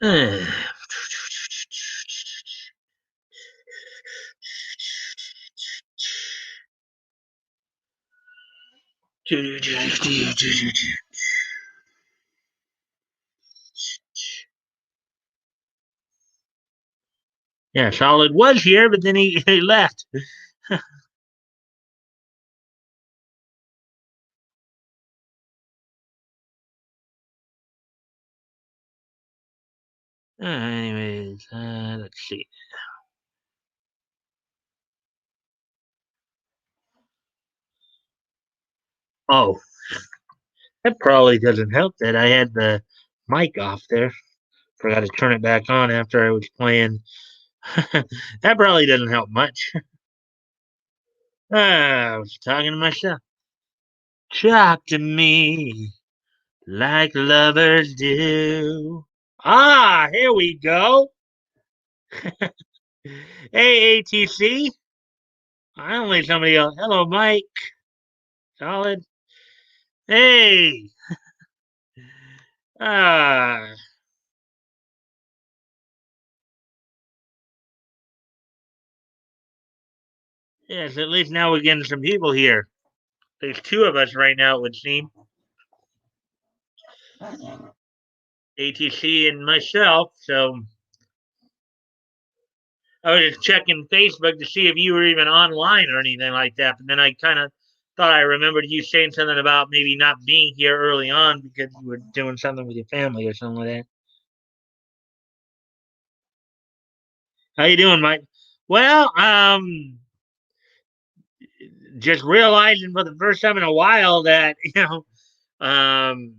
Yeah, Solid was here, but then he left. Anyways, let's see. Oh, that probably doesn't help that I had the mic off there. Forgot to turn it back on after I was playing. That probably doesn't help much. I was talking to myself. Talk to me like lovers do. Ah, here we go. Hey, ATC. I only somebody else. Hello, Mike. Solid. Hey. Ah. Yes, at least now we're getting some people here. There's two of us right now, it would seem. ATC and myself. So I was just checking Facebook to see if you were even online or anything like that. But then I kind of thought I remembered you saying something about maybe not being here early on because you were doing something with your family or something like that. How you doing, Mike? Well, just realizing for the first time in a while that um,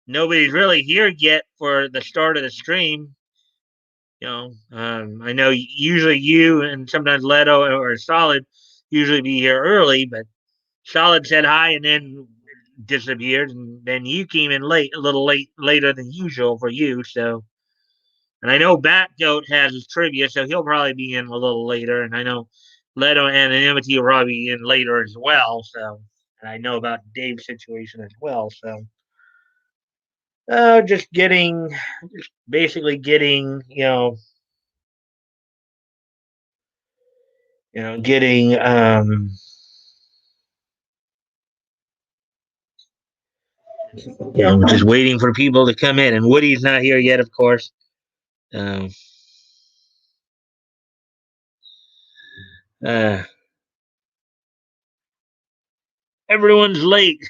nobody's really here yet for the start of the stream. I know usually you and sometimes Leto or Solid usually be here early, but Solid said hi and then disappeared, and then you came in late, a little later than usual for you. So, and I know Batgoat has his trivia, so he'll probably be in a little later, and I know Leto and Anonymity will probably be in later as well. So, and I know about Dave's situation as well. So, just getting, just basically getting, getting just waiting for people to come in. And Woody's not here yet, of course. Um, uh, Everyone's late.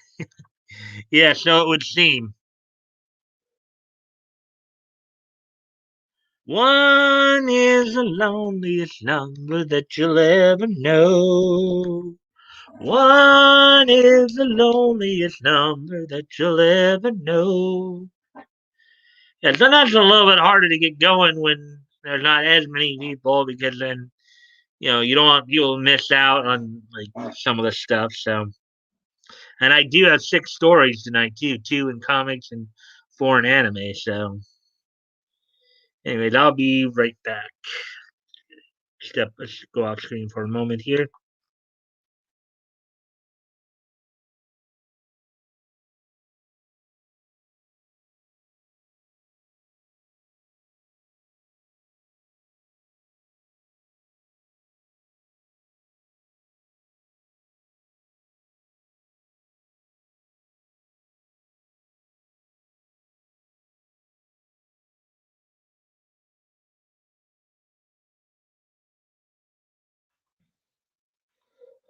Yeah, so it would seem. One is the loneliest number that you'll ever know. One is the loneliest number that you'll ever know. Yeah, sometimes it's a little bit harder to get going when there's not as many people because then you don't want people to miss out on like some of the stuff. So, and I do have 6 stories tonight too, 2 in comics and 4 in anime. So, anyways, I'll be right back. Let's go off screen for a moment here.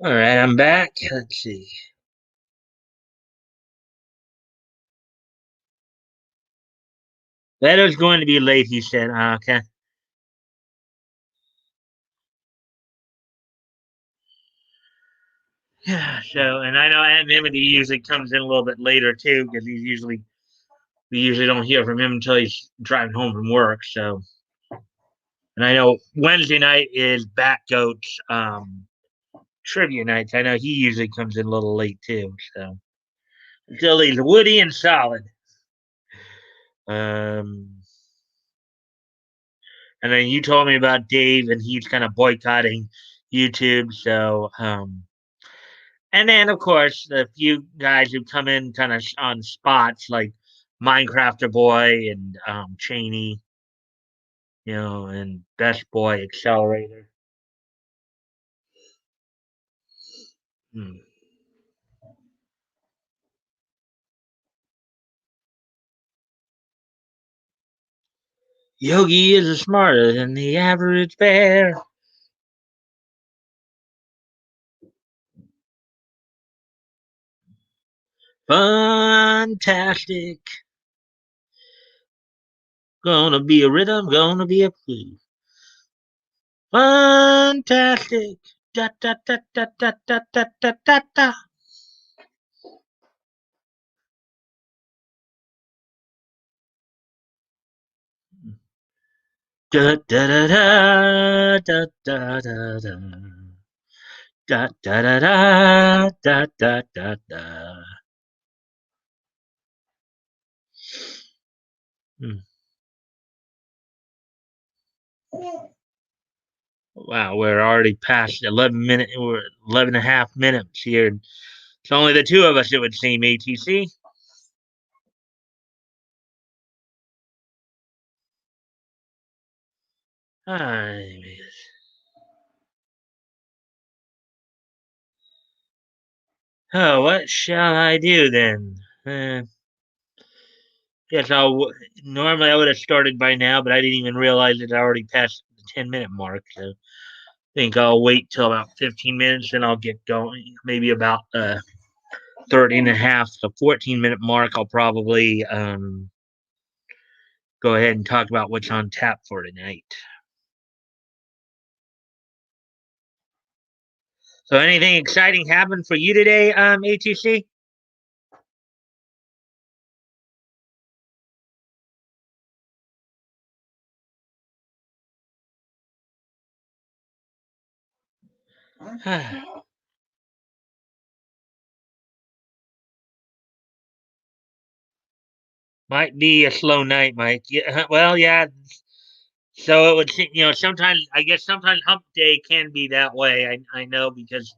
All right, I'm back. Let's see. Leto's going to be late, he said. Okay. Yeah, so, and I know anonymity usually comes in a little bit later too, because we usually don't hear from him until he's driving home from work. So, and I know Wednesday night is Batgoat's trivia nights. I know he usually comes in a little late too. So, until he's Woody and Solid. Um, and then you told me about Dave, and he's kind of boycotting YouTube. So, and then of course the few guys who come in kind of on spots like Minecrafter Boy and Cheney, and Best Boy Accelerator. Hmm. Yogi is smarter than the average bear. Fantastic. Gonna be a rhythm, gonna be a clue. Fantastic. Da da da da da da da da da da. Da da da da da da da da. Da da da da da da da da. Hmm. Wow, we're already past 11 minutes. We're 11 and a half minutes here. It's only the two of us, it would seem, ATC. I Oh, what shall I do then? Uh, guess I'll. Normally, I would have started by now, but I didn't even realize it already passed the 10-minute mark. So I think I'll wait till about 15 minutes and I'll get going. Maybe about 30 and a half to 14-minute mark. I'll probably go ahead and talk about what's on tap for tonight. So, anything exciting happened for you today, ATC? Might be a slow night, Mike. Yeah, well, yeah. So it would, sometimes I guess sometimes Hump Day can be that way. I know because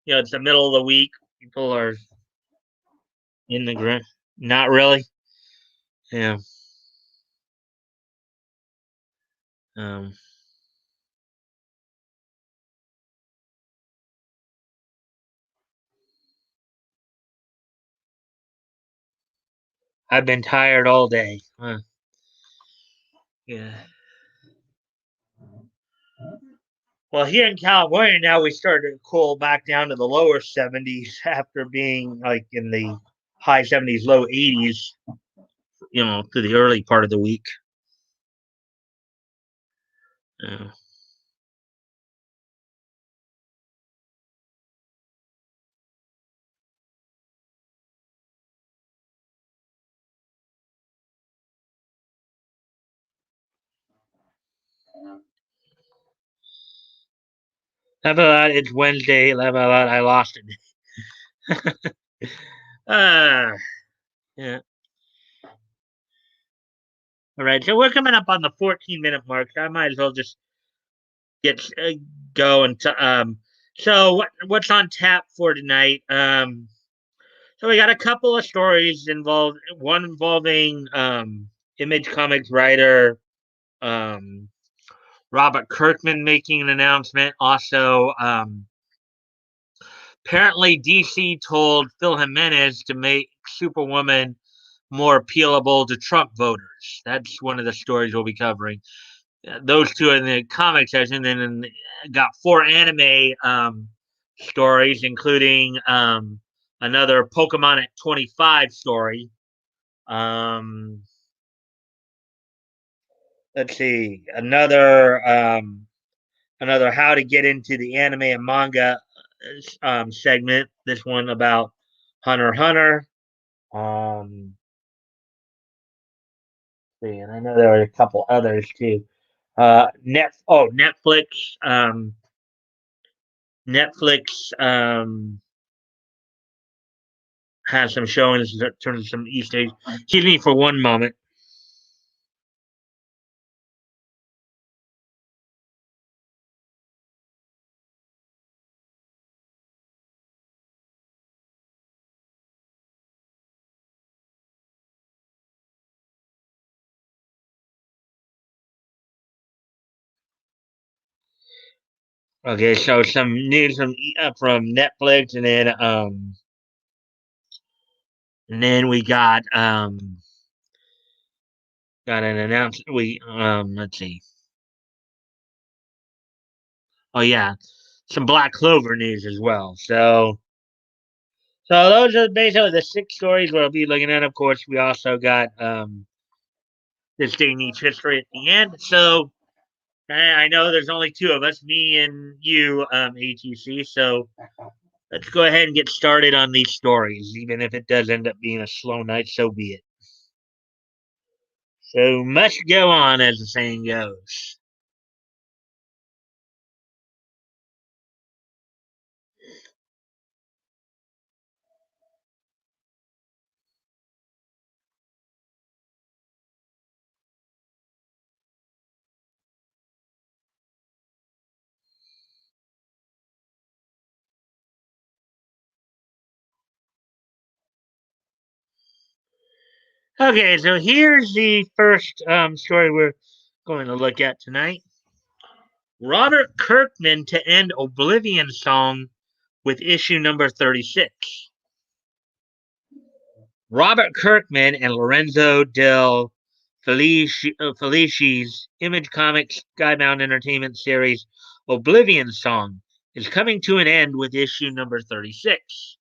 it's the middle of the week. People are in the ground. Not really. Yeah. Um, I've been tired all day. Yeah. Well, here in California now we started to cool back down to the lower 70s after being like in the high 70s, low 80s. Through the early part of the week. Yeah. How about it's Wednesday? How about I lost it? Ah, yeah. All right, so we're coming up on the 14-minute mark. So I might as well just get going. So what's on tap for tonight? So we got a couple of stories involved. One involving Image Comics writer um, Robert Kirkman making an announcement. Also, apparently DC told Phil Jimenez to make Superwoman more appealable to Trump voters. That's one of the stories we'll be covering. Those two in the comic section. Then got four anime stories, including another Pokemon at 25 story. Um, let's see, another how to get into the anime and manga segment. This one about Hunter x Hunter. Um, see, and I know there are a couple others too. Netflix. Netflix has some showings in terms of some Easter eggs. Excuse me for one moment. Okay, so some news from Netflix, and then we got an announcement. We let's see. Oh yeah, some Black Clover news as well. So those are basically the six stories we'll be looking at. Of course, we also got this day needs history at the end. So I know there's only two of us, me and you, ATC. So let's go ahead and get started on these stories, even if it does end up being a slow night. So be it. So must go on, as the saying goes. Okay, so here's the first story we're going to look at tonight. Robert Kirkman to end Oblivion Song with issue number 36. Robert Kirkman and Lorenzo Del Felici's Image Comics Skybound Entertainment series Oblivion Song is coming to an end with issue number 36.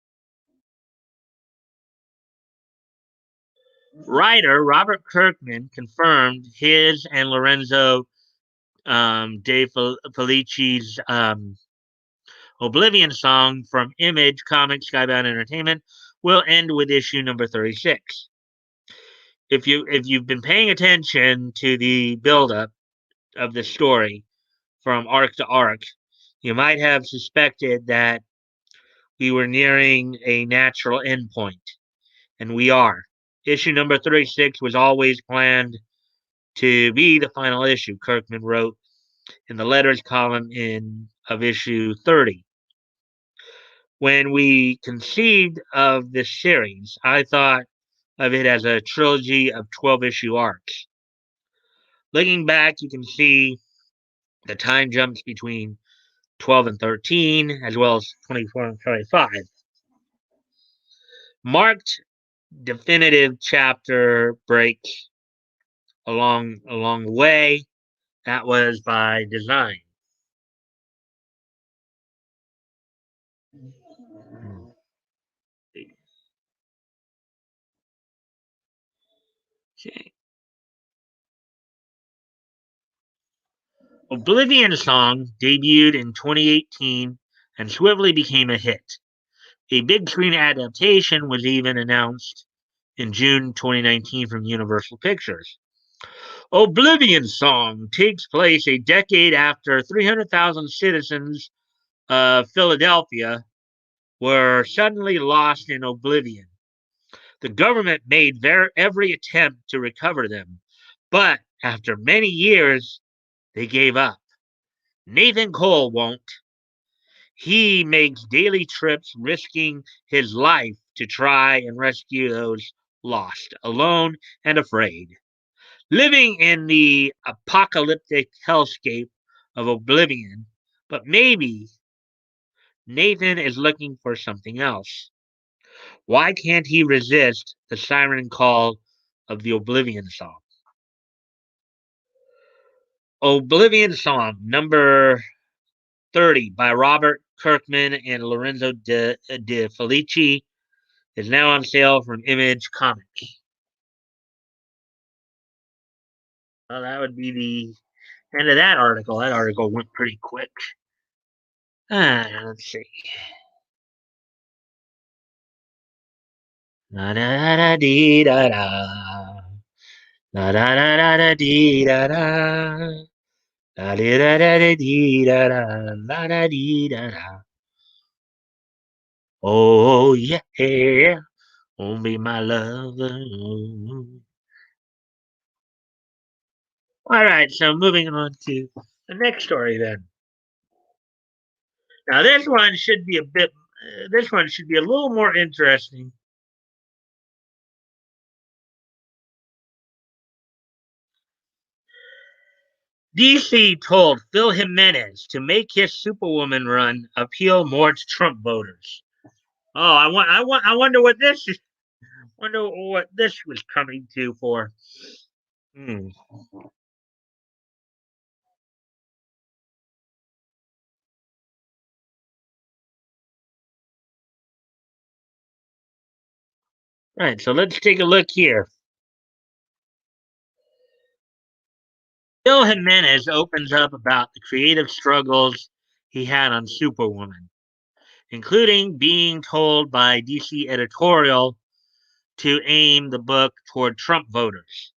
Writer Robert Kirkman confirmed his and Lorenzo De Felici's Oblivion Song from Image Comics Skybound Entertainment will end with issue number 36. If you've been paying attention to the buildup of the story from arc to arc, you might have suspected that we were nearing a natural endpoint, and we are. Issue number 36 was always planned to be the final issue, Kirkman wrote in the letters column of issue 30. When we conceived of this series, I thought of it as a trilogy of 12 issue arcs. Looking back, you can see the time jumps between 12 and 13, as well as 24 and 25. Marked definitive chapter breaks along the way. That was by design. Okay. Oblivion Song debuted in 2018 and swiftly became a hit. A big screen adaptation was even announced in June 2019 from Universal Pictures. Oblivion Song takes place a decade after 300,000 citizens of Philadelphia were suddenly lost in oblivion. The government made every attempt to recover them, but after many years, they gave up. Nathan Cole won't. He makes daily trips, risking his life to try and rescue those lost, alone and afraid. Living in the apocalyptic hellscape of oblivion, but maybe Nathan is looking for something else. Why can't he resist the siren call of the Oblivion Song? Oblivion Song, number 30, by Robert Kirkman and Lorenzo De Felici, is now on sale from Image Comics. Well, that would be the end of that article. That article went pretty quick. Let's see. Da da da da dee da da. Da da da da da dee da da. Da da da da da dee da da. La da dee da da. Oh yeah, won't be my lover. All right, so moving on to the next story then. Now this one should be a bit. This one should be a little more interesting. DC told Phil Jimenez to make his Superwoman run appeal more to Trump voters. Oh, I wonder what this is. Wonder what this was coming to for. Hmm. Right, so let's take a look here. Phil Jimenez opens up about the creative struggles he had on Superwoman, including being told by DC editorial to aim the book toward Trump voters.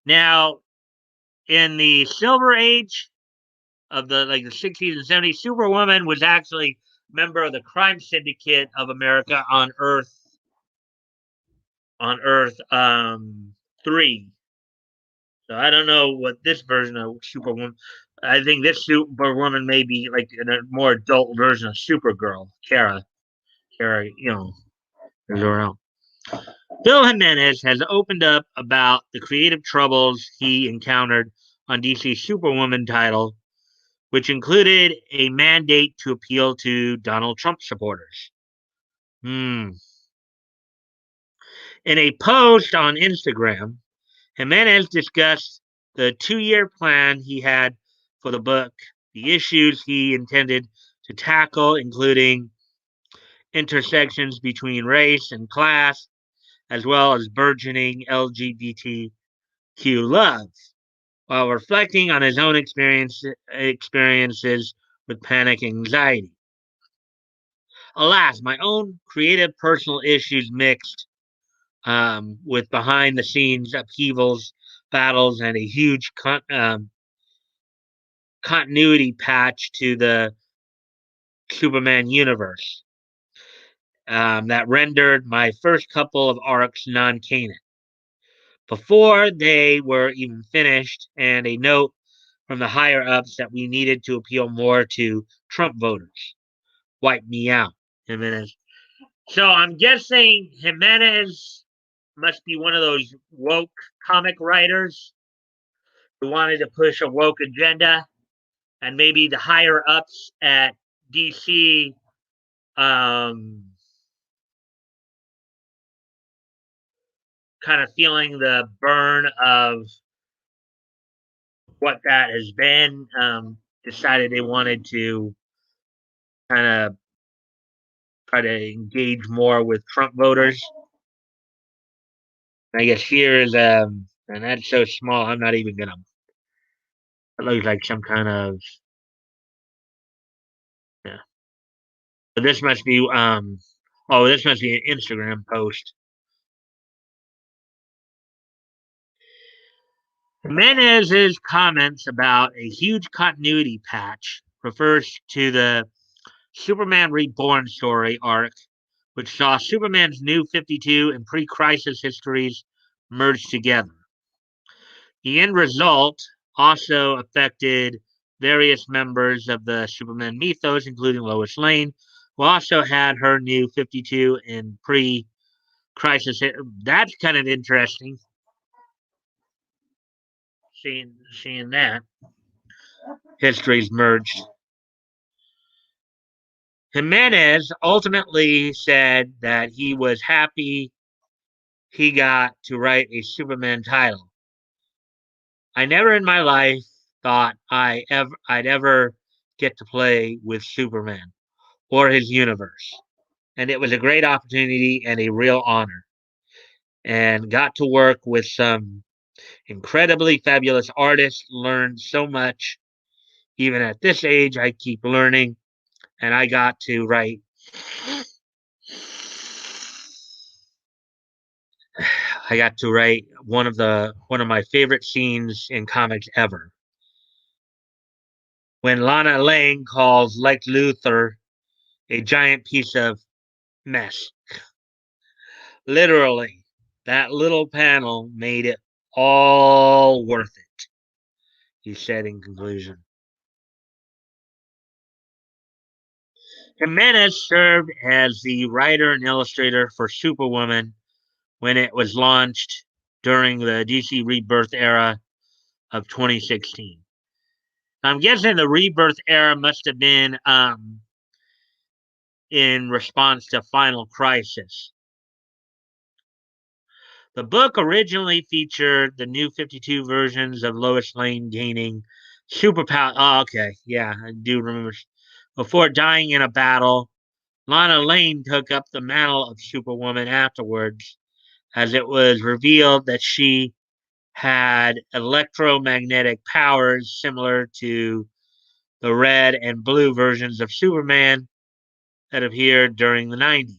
Now, in the Silver Age of the 60s and 70s, Superwoman was actually a member of the crime syndicate of America on Earth 3. So I don't know what this version of Superwoman. I think this Superwoman may be like a more adult version of Supergirl. Kara, is around. Bill Jimenez has opened up about the creative troubles he encountered on DC's Superwoman title, which included a mandate to appeal to Donald Trump supporters. In a post on Instagram, Jimenez discussed the 2-year plan he had for the book, the issues he intended to tackle, including intersections between race and class, as well as burgeoning LGBTQ love, while reflecting on his own experiences with panic anxiety. Alas, my own creative personal issues mixed with behind the scenes upheavals, battles, and a huge continuity patch to the Superman universe that rendered my first couple of arcs non canon before they were even finished, and a note from the higher ups that we needed to appeal more to Trump voters. Wipe me out, Jimenez. So I'm guessing Jimenez must be one of those woke comic writers who wanted to push a woke agenda, and maybe the higher ups at DC um, kind of feeling the burn of what that has been, decided they wanted to kind of try to engage more with Trump voters. I guess here is and that's so small. I'm not even gonna. It looks like some kind of yeah. But this must be Oh, this must be an Instagram post. Jimenez's comments about a huge continuity patch refers to the Superman Reborn story arc, which saw Superman's new 52 and pre Crisis histories merged together. The end result also affected various members of the Superman mythos, including Lois Lane, who also had her new 52 and pre Crisis. That's kind of interesting, seeing that histories merged. Jimenez ultimately said that he was happy he got to write a Superman title. I never in my life thought I'd ever get to play with Superman or his universe. And it was a great opportunity and a real honor. And got to work with some incredibly fabulous artists, learned so much. Even at this age, I keep learning, and I got to write one of my favorite scenes in comics ever. When Lana Lang calls Lex Luthor a giant piece of mess. Literally, that little panel made it all worth it, he said in conclusion. Jimenez served as the writer and illustrator for Superwoman when it was launched during the DC Rebirth era of 2016. I'm guessing the Rebirth era must have been in response to Final Crisis. The book originally featured the new 52 versions of Lois Lane gaining superpower. Oh, okay. Yeah, I do remember. Before dying in a battle, Lana Lane took up the mantle of Superwoman afterwards, as it was revealed that she had electromagnetic powers similar to the red and blue versions of Superman that appeared during the 90s.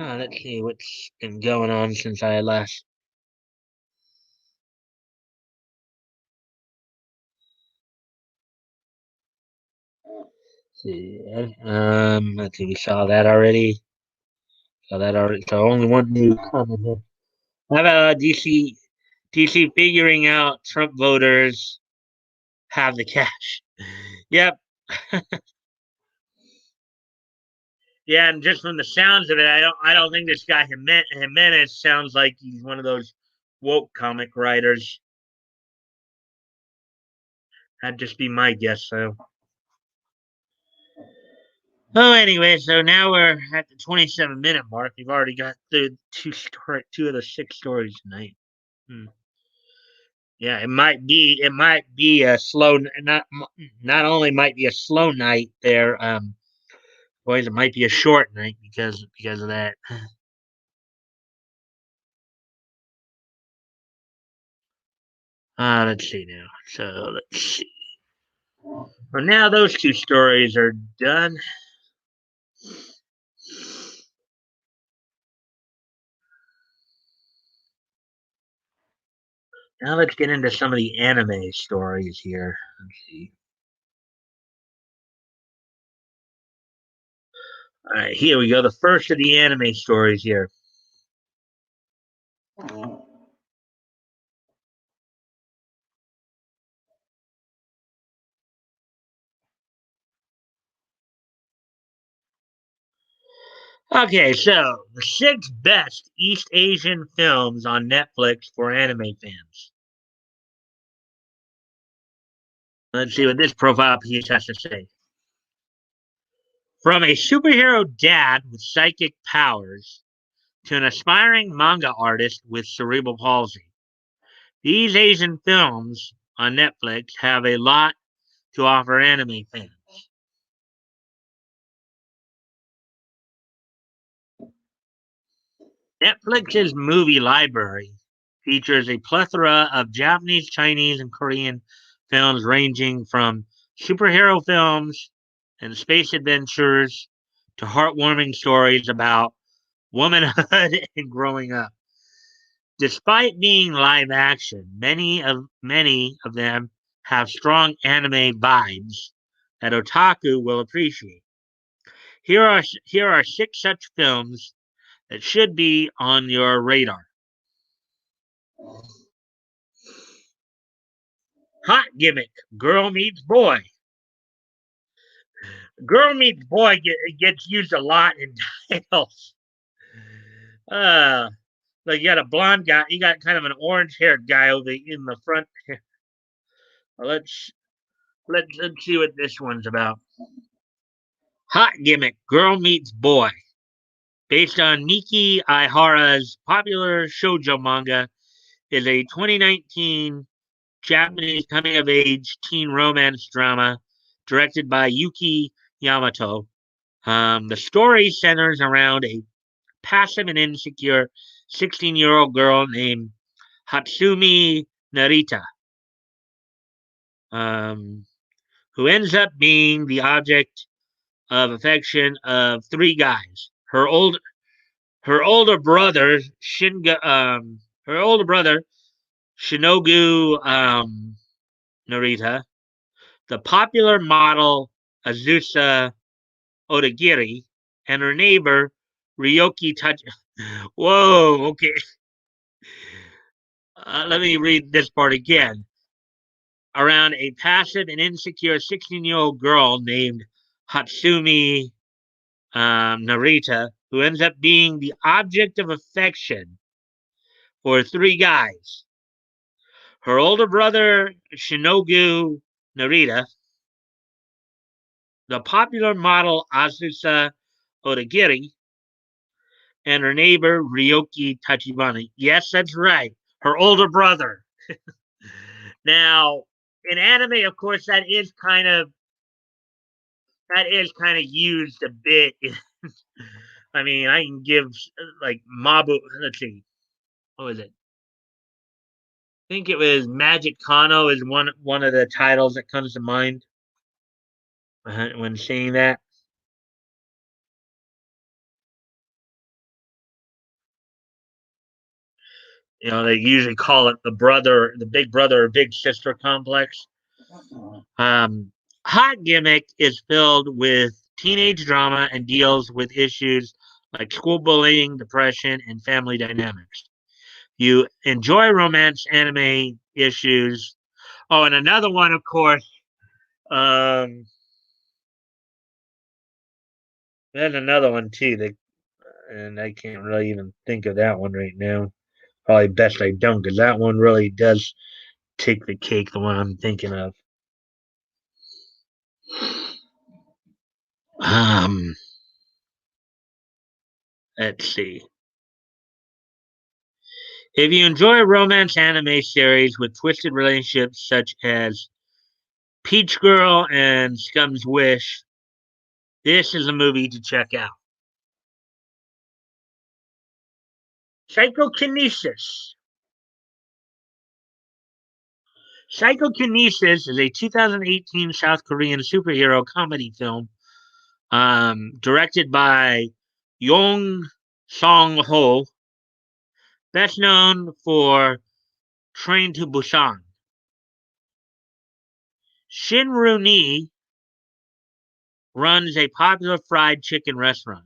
Let's see what's been going on since I last. See, let's see, we saw that already. Saw that already. So only one new comment here. How about DC figuring out Trump voters have the cash? Yep. Yeah, and just from the sounds of it, I don't think this guy Jimenez sounds like he's one of those woke comic writers. That'd just be my guess. So, oh, anyway, so now we're at the 27-minute mark. We've already got through two of the six stories tonight. Hmm. Yeah, it might be a slow, not only might be a slow night there, boys, it might be a short night because of that. Let's see now. So let's see. Well, now those two stories are done. Now let's get into some of the anime stories here. Let's see. All right, here we go. The first of the anime stories here. Okay, so the six best East Asian films on Netflix for anime fans. Let's see what this profile piece has to say. From a superhero dad with psychic powers to an aspiring manga artist with cerebral palsy, these Asian films on Netflix have a lot to offer anime fans. Netflix's movie library features a plethora of Japanese, Chinese, and Korean films ranging from superhero films and space adventures to heartwarming stories about womanhood and growing up. Despite being live action, many of them have strong anime vibes that otaku will appreciate. Here are six such films that should be on your radar. Hot gimmick: girl meets boy. Girl meets boy gets used a lot in titles. Uh, like you got a blonde guy, you got kind of an orange haired guy over in the front. Well, let's see what this one's about. Hot gimmick: girl meets boy. Based on Miki Aihara's popular shoujo manga, is a 2019 Japanese coming of age teen romance drama directed by Yuki Yamato. The story centers around a passive and insecure 16-year-old girl named Hatsumi Narita, um, who ends up being the object of affection of three guys. Her older brother her older brother Shinogu Narita, the popular model Azusa Odagiri, and her neighbor Ryoki Touch. Whoa, okay. Let me read this part again. Around a passive and insecure 16-year-old girl named Hatsumi Narita, who ends up being the object of affection for three guys. Her older brother, Shinobu Narita, the popular model Asusa Odagiri, and her neighbor, Ryoki Tachibana. Yes, that's right. Her older brother. Now, in anime, of course, that is kind of used a bit. I mean, I can give like Mabu. Let's see, what was it? I think it was Magic Kano is one of the titles that comes to mind when seeing that. They usually call it the big brother or big sister complex. Um, Hot Gimmick is filled with teenage drama and deals with issues like school bullying, depression, and family dynamics. You enjoy romance anime issues. Oh, and another one, of course. Um, there's another one too and I can't really even think of that one right now. Probably best I don't, because that one really does take the cake. The one I'm thinking of. Um, let's see. If you enjoy a romance anime series with twisted relationships such as Peach Girl and Scum's Wish, this is a movie to check out. Psychokinesis. Psychokinesis is a 2018 South Korean superhero comedy film directed by Yong Song Ho, best known for Train to Busan. Shin Rooney runs a popular fried chicken restaurant,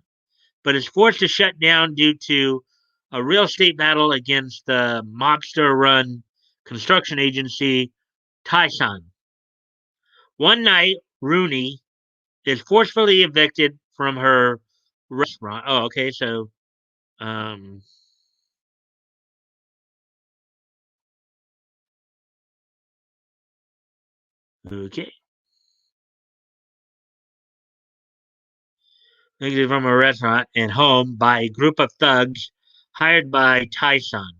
but is forced to shut down due to a real estate battle against the mobster run construction agency Tyson. One night, Rooney is forcefully evicted from her restaurant. Oh, okay, so um, okay, evicted from her restaurant and home by a group of thugs hired by Tyson,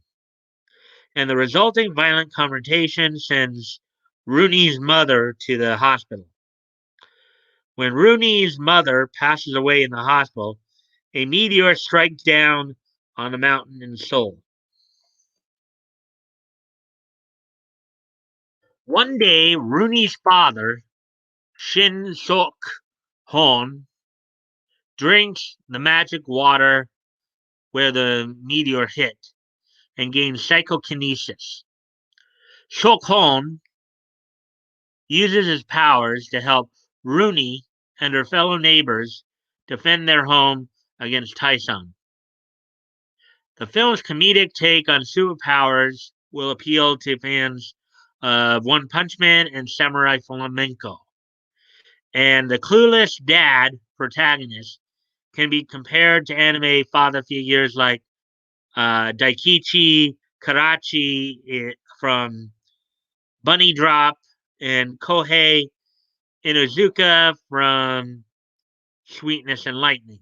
and the resulting violent confrontation sends Rooney's mother to the hospital. When Rooney's mother passes away in the hospital, a meteor strikes down on the mountain in Seoul. One day, Rooney's father, Shin Sok Hon, drinks the magic water where the meteor hit and gains psychokinesis. Sok Hon uses his powers to help Rooney and her fellow neighbors defend their home against Tyson. The film's comedic take on superpowers will appeal to fans of One Punch Man and Samurai Flamenco. And the clueless dad protagonist can be compared to anime father figures like Daikichi Karachi from Bunny Drop and Kohei Inuzuka from Sweetness and Lightning.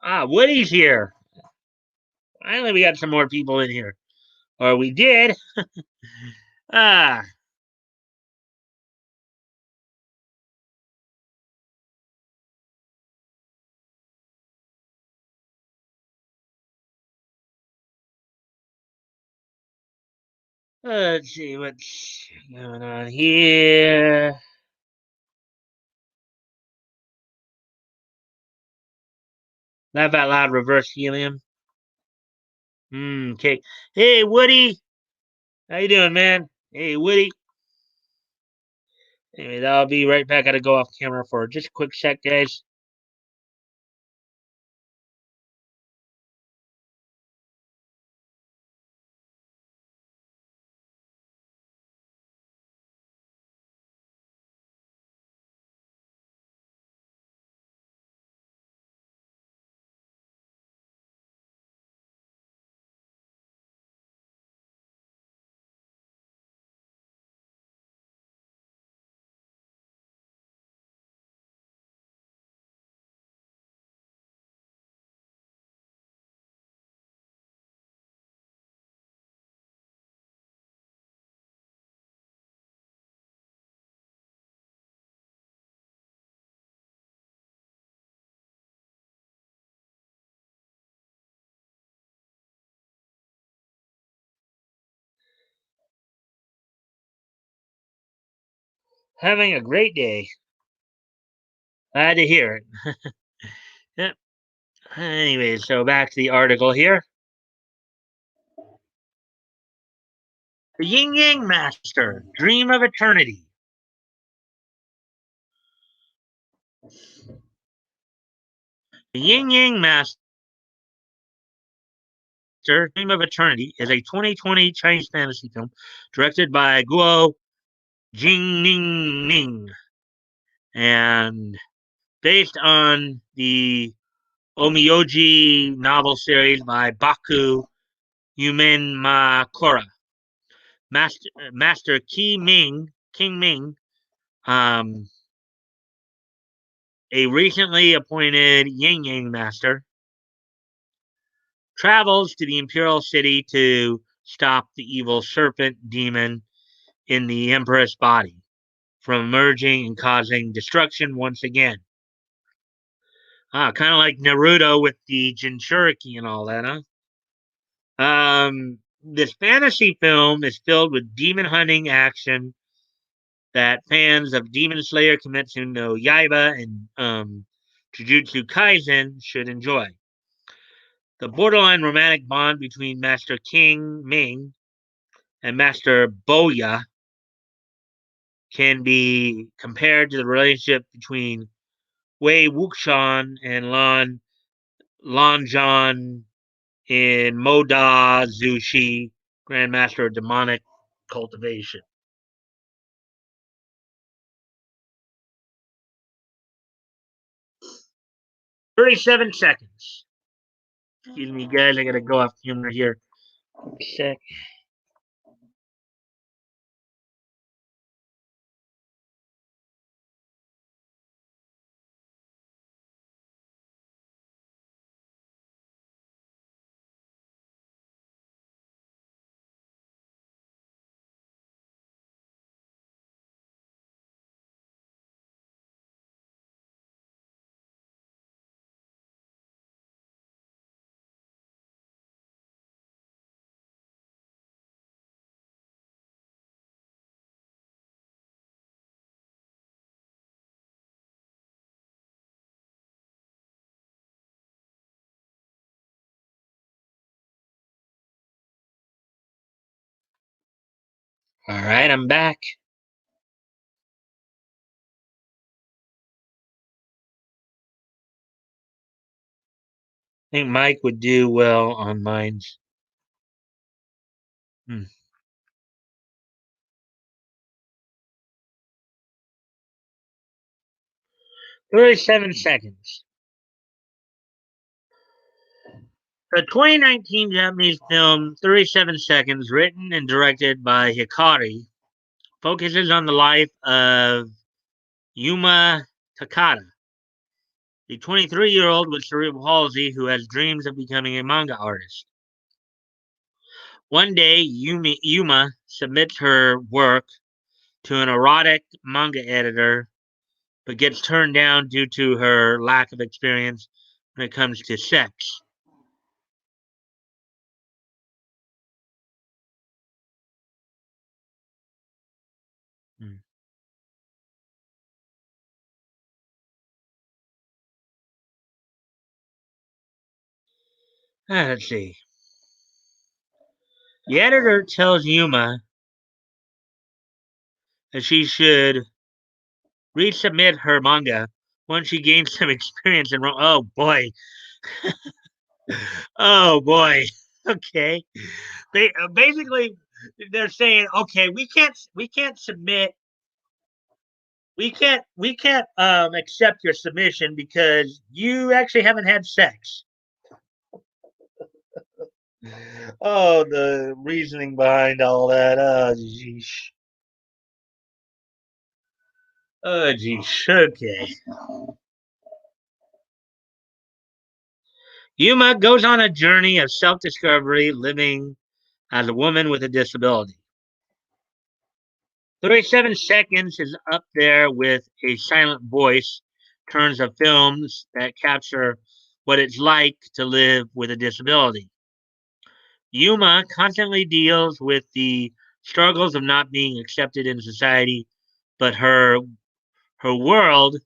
Ah, Woody's here. Finally, we got some more people in here. Or we did. Ah, let's see what's going on here. Laugh out loud, reverse helium. Okay. Hey, Woody. How you doing, man? Hey, Woody. Anyway, I'll be right back. Gotta go off camera for just a quick sec, guys. Having a great day. Glad to hear it. Yep. Anyway, so back to the article here. The Yin Yang Master, Dream of Eternity. The Yin Yang Master, Dream of Eternity is a 2020 Chinese fantasy film directed by Guo Jingning and based on the Omiyoji novel series by Baku Yumenmakura. Master King Ming, um, a recently appointed Yin Yang Master, travels to the Imperial City to stop the evil serpent demon in the Empress body from emerging and causing destruction once again. Kind of like Naruto with the Jinchuriki and all that, huh? This fantasy film is filled with demon hunting action that fans of Demon Slayer, Kimetsu no Yaiba, and Jujutsu Kaisen should enjoy. The borderline romantic bond between Master King Ming and Master Boya can be compared to the relationship between Wei Wuxian and Lan in Moda Zushi, Grandmaster of Demonic Cultivation. 37 seconds. Excuse me, guys. I gotta go off camera here. Sec. 'All right, I'm back. I think Mike would do well on mines. 37 seconds. The 2019 Japanese film 37 Seconds, written and directed by Hikari, focuses on the life of Yuma Takada, a 23-year-old with cerebral palsy who has dreams of becoming a manga artist. One day, Yuma submits her work to an erotic manga editor, but gets turned down due to her lack of experience when it comes to sex. Hmm. Let's see. The editor tells Yuma that she should resubmit her manga once she gains some experience in. Oh boy, oh boy. Okay, basically they're saying, okay, we can't submit, we can't accept your submission because you actually haven't had sex. Oh, the reasoning behind all that. Oh, geesh. Oh, geesh. Okay. Yuma goes on a journey of self discovery living as a woman with a disability. 37 Seconds is up there with A Silent Voice, terms of films that capture what it's like to live with a disability. Yuma constantly deals with the struggles of not being accepted in society but her world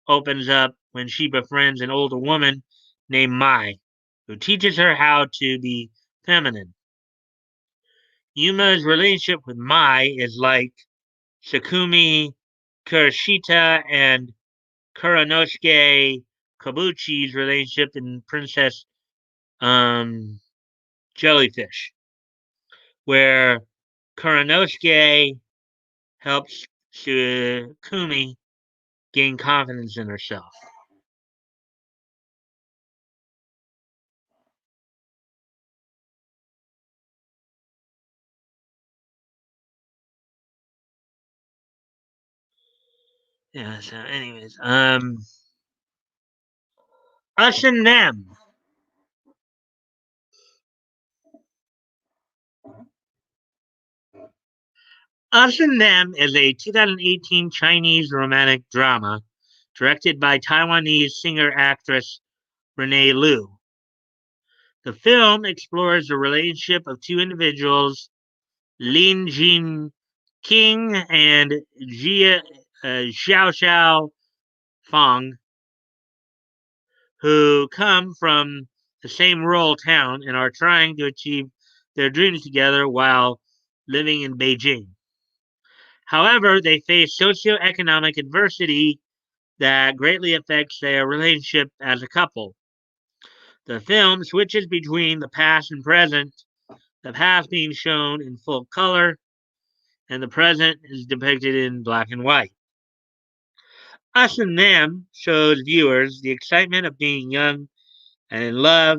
opens up when she befriends an older woman named Mai, who teaches her how to be feminine. Yuma's relationship with Mai is like Sakumi Kurashita and Kuranosuke Kabuchi's relationship in Princess um, Jellyfish, where Kuranosuke helps Sakumi gain confidence in herself. Yeah, so anyways, Us and Them. Us and Them is a 2018 Chinese romantic drama directed by Taiwanese singer-actress Renee Liu. The film explores the relationship of two individuals, Lin Jin King and Xiao Xiao Fang, who come from the same rural town and are trying to achieve their dreams together while living in Beijing. However, they face socioeconomic adversity that greatly affects their relationship as a couple. The film switches between the past and present, the past being shown in full color, and the present is depicted in black and white. Us and Them shows viewers the excitement of being young and in love,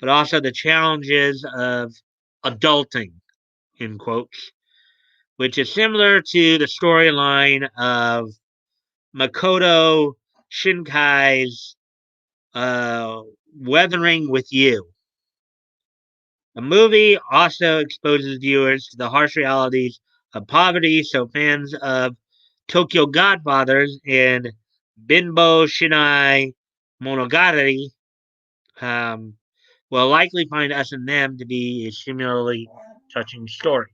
but also the challenges of adulting, in quotes, which is similar to the storyline of Makoto Shinkai's Weathering with You. The movie also exposes viewers to the harsh realities of poverty, so fans of Tokyo Godfathers and Binbo Shinai Monogatari um, will likely find Us and Them to be a similarly touching story.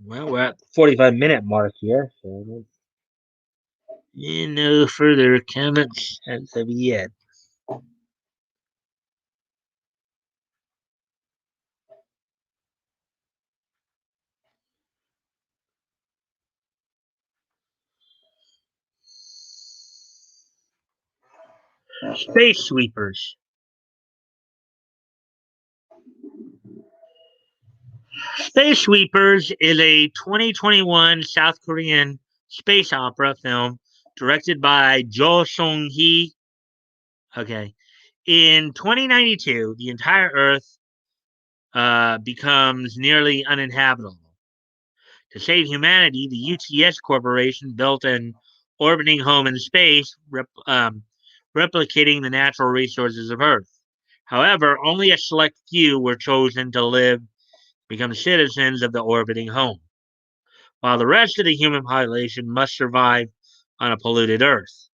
Well, we're at the 45-minute mark here, so no further comments as of yet. Space Sweepers. Space Sweepers is a 2021 South Korean space opera film directed by Jo Sung Hee. Okay. In 2092, the entire Earth becomes nearly uninhabitable. To save humanity, the UTS Corporation built an orbiting home in space, replicating the natural resources of Earth. However, only a select few were chosen to live, become citizens of the orbiting home, while the rest of the human population must survive on a polluted Earth.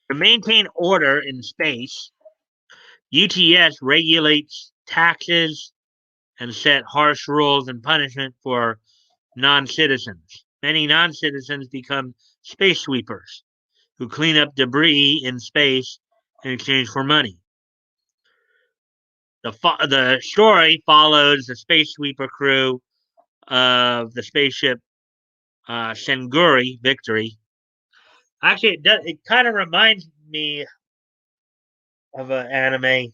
To maintain order in space, UTS regulates taxes and set harsh rules and punishment for non citizens. Many non citizens become space sweepers who clean up debris in space in exchange for money. The story follows the space sweeper crew of the spaceship Senguri Victory. Actually, it kind of reminds me of an anime.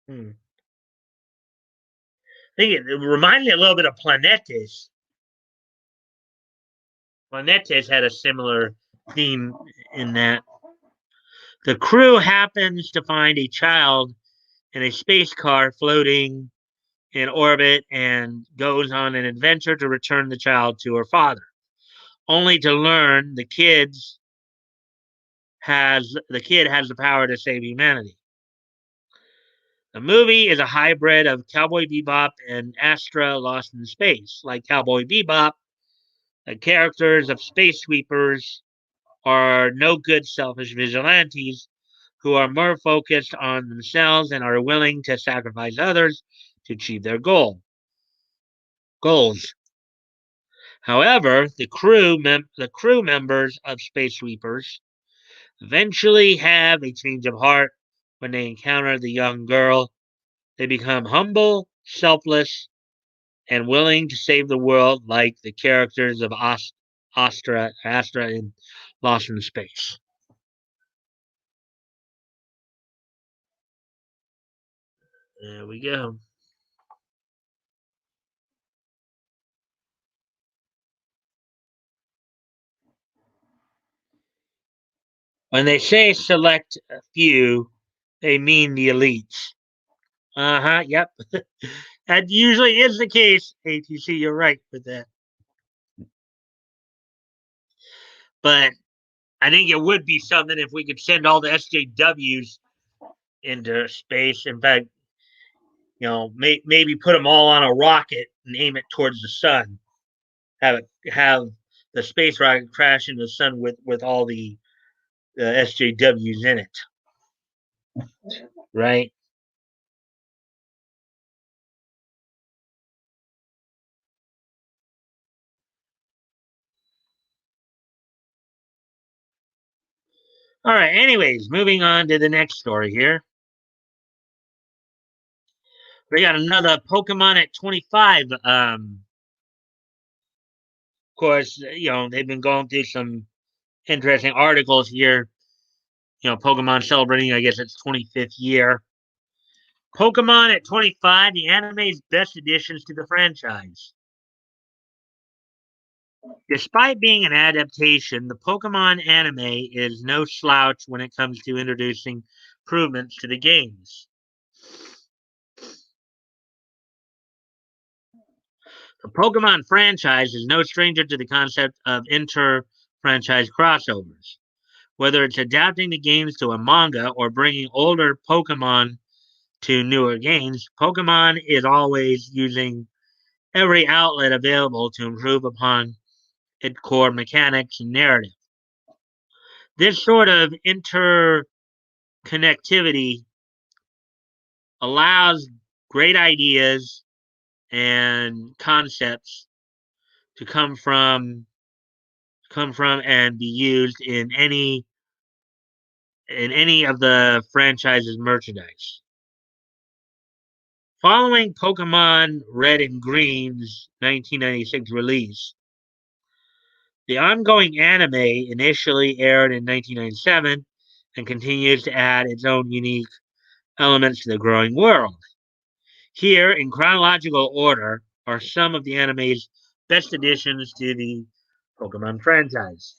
Hmm. I think it reminds me a little bit of Planetes. Planetes had a similar theme in that the crew happens to find a child in a space car floating in orbit and goes on an adventure to return the child to her father, only to learn the kid has the power to save humanity. The movie is a hybrid of Cowboy Bebop and Astra Lost in Space. Like Cowboy Bebop, The characters of Space Sweepers are no good selfish vigilantes who are more focused on themselves and are willing to sacrifice others to achieve their goals. However, the crew members of Space Sweepers eventually have a change of heart when they encounter the young girl. They become humble, selfless, and willing to save the world like the characters of Astra in Lost in Space. There we go. When they say select a few, they mean the elites. Uh huh, yep. That usually is the case, ATC. You're right with that. But I think it would be something if we could send all the SJWs into space. In fact, maybe put them all on a rocket and aim it towards the sun. Have the space rocket crash into the sun with all the SJWs in it, right? All right. Anyways, moving on to the next story here. We got another Pokemon at 25. Of course, they've been going through some interesting articles here. Pokemon celebrating, I guess, its 25th year. Pokemon at 25, the anime's best additions to the franchise. Despite being an adaptation, the Pokemon anime is no slouch when it comes to introducing improvements to the games. The Pokemon franchise is no stranger to the concept of inter franchise crossovers. Whether it's adapting the games to a manga or bringing older Pokemon to newer games, Pokemon is always using every outlet available to improve upon its core mechanics and narrative. This sort of interconnectivity allows great ideas and concepts to come from and be used in any of the franchise's merchandise. Following Pokemon Red and Green's 1996 release, the ongoing anime initially aired in 1997 and continues to add its own unique elements to the growing world. Here, in chronological order, are some of the anime's best additions to the Pokemon franchise.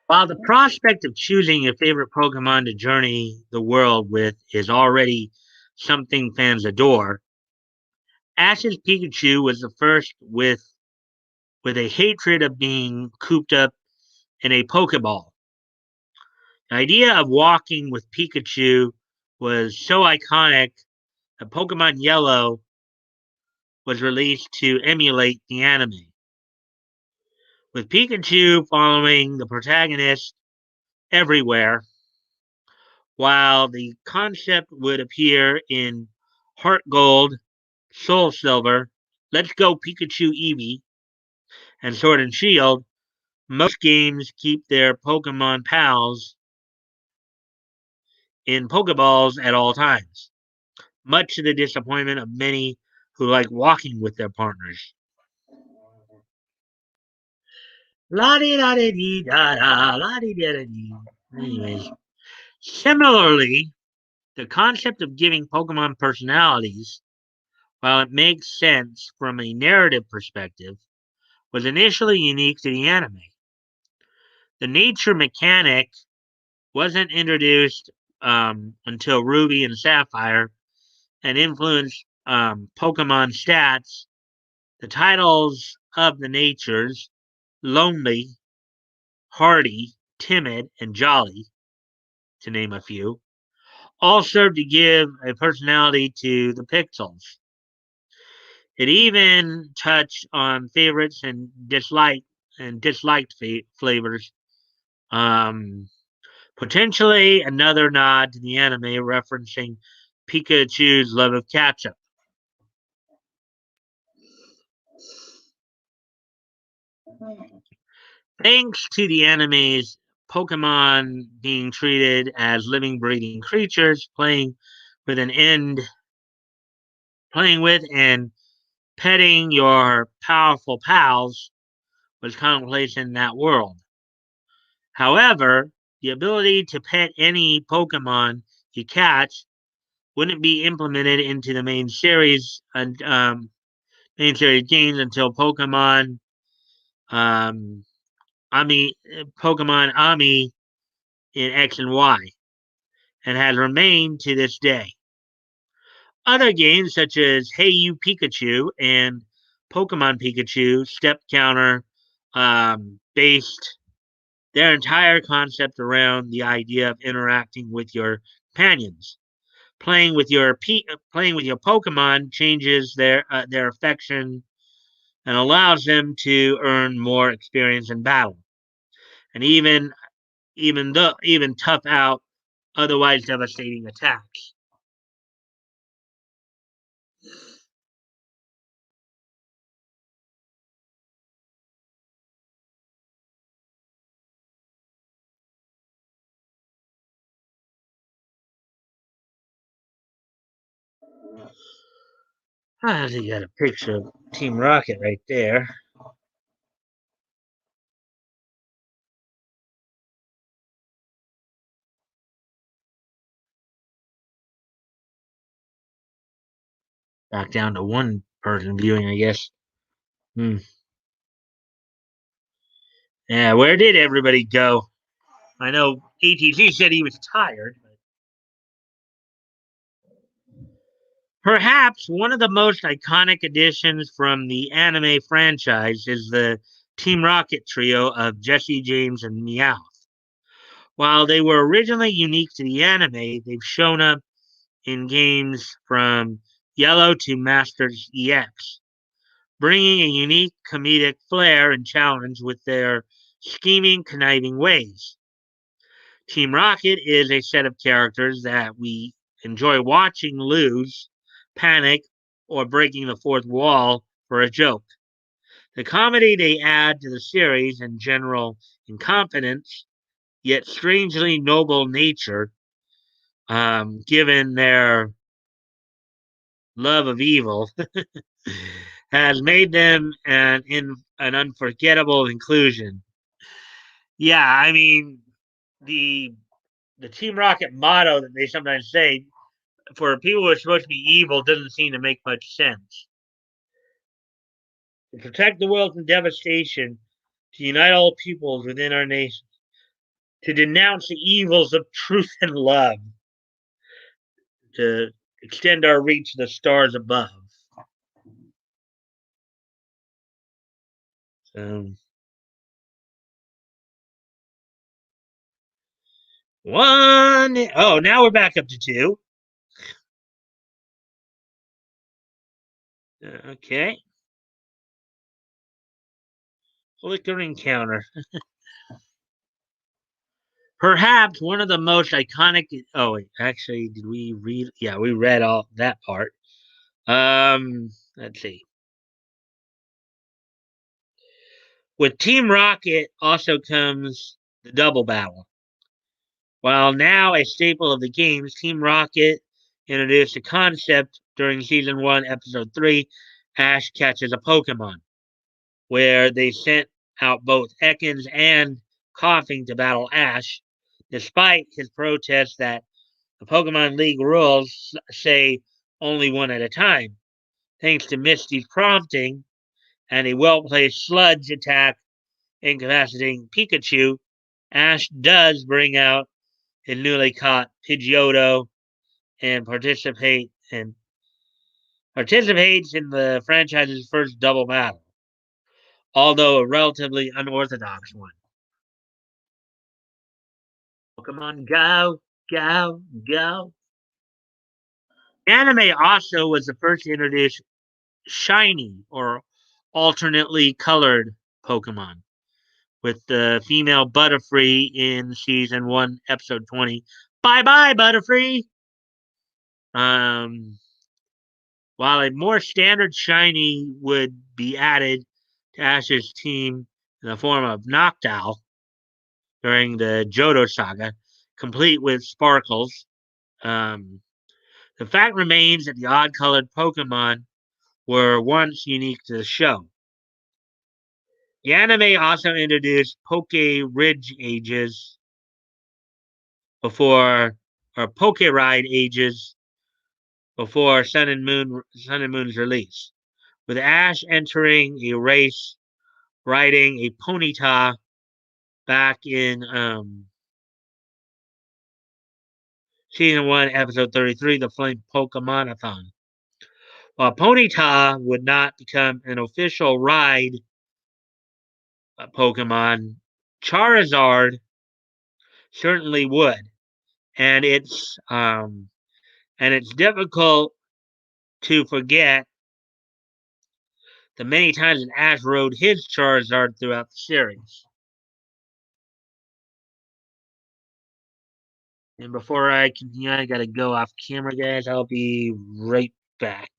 While the prospect of choosing your favorite Pokemon to journey the world with is already something fans adore, Ash's Pikachu was the first with a hatred of being cooped up in a Pokeball. The idea of walking with Pikachu was so iconic that Pokemon Yellow was released to emulate the anime, with Pikachu following the protagonist everywhere, while the concept would appear in Heart Gold, Soul Silver, Let's Go Pikachu Eevee, and Sword and Shield. Most games keep their Pokemon pals in Pokeballs at all times, much to the disappointment of many who like walking with their partners. La di da di dee da da, la di da da dee. Anyways, similarly, the concept of giving Pokemon personalities while it makes sense from a narrative perspective, was initially unique to the anime. The nature mechanic wasn't introduced until Ruby and Sapphire and influenced Pokemon stats. The titles of the natures, lonely, hardy, timid, and jolly, to name a few, all serve to give a personality to the pixels. It even touched on favorites and disliked flavors. Um, Potentially another nod to the anime referencing Pikachu's love of ketchup. Thanks to the anime's Pokemon being treated as living, breathing creatures, with an end, playing with and petting your powerful pals was commonplace in that world. However, the ability to pet any Pokemon you catch wouldn't be implemented into the main series games until um, Ami, Pokemon Ami in X and Y, and has remained to this day. Other games such as Hey You Pikachu and Pokemon Pikachu Step Counter based their entire concept around the idea of interacting with your companions. Playing with your Pokemon changes their affection and allows them to earn more experience in battle, and even tough out otherwise devastating attacks. I think you got a picture of Team Rocket right there. Back down to one person viewing, I guess. Hmm. Yeah, where did everybody go? I know ATC said he was tired. Perhaps one of the most iconic additions from the anime franchise is the Team Rocket trio of Jesse, James, and Meowth. While they were originally unique to the anime, they've shown up in games from Yellow to Masters EX, bringing a unique comedic flair and challenge with their scheming, conniving ways. Team Rocket is a set of characters that we enjoy watching lose, panic, or breaking the fourth wall for a joke. The comedy they add to the series and general incompetence, yet strangely noble nature, given their love of evil, has made them an unforgettable inclusion. Yeah, I mean the the Team Rocket motto that they sometimes say for people who are supposed to be evil doesn't seem to make much sense. To protect the world from devastation, to unite all peoples within our nation, to denounce the evils of truth and love, to extend our reach to the stars above. So, one. Oh, now we're back up to two. Okay. Flickering counter. Perhaps one of the most iconic. Oh, wait, actually, did we read? Yeah, we read all that part. Let's see. With Team Rocket also comes the double battle. While now a staple of the games, Team Rocket introduced a concept during Season 1, Episode 3, Ash Catches a Pokemon, where they sent out both Ekans and Coughing to battle Ash, despite his protest that the Pokemon League rules say only one at a time. Thanks to Misty's prompting and a well-placed sludge attack incapacitating Pikachu, Ash does bring out his newly caught Pidgeotto and participates in the franchise's first double battle, although a relatively unorthodox one. Pokemon Go, go, go. Anime also was the first to introduce shiny or alternately colored Pokemon, with the female Butterfree in season 1, episode 20. Bye bye, Butterfree! Um, while a more standard shiny would be added to Ash's team in the form of Noctowl during the Johto saga, complete with sparkles. Um, the fact remains that the odd colored Pokemon were once unique to the show. The anime also introduced Poke Ridge ages before, or Poke Ride ages before Sun and Moon's release, with Ash entering a race riding a Ponyta back in season 1, episode 33, the Flame Pokemonathon. While Ponyta would not become an official ride Pokemon, Charizard certainly would, and it's difficult to forget the many times that Ash rode his Charizard throughout the series. And before I continue, I gotta go off camera, guys. I'll be right back.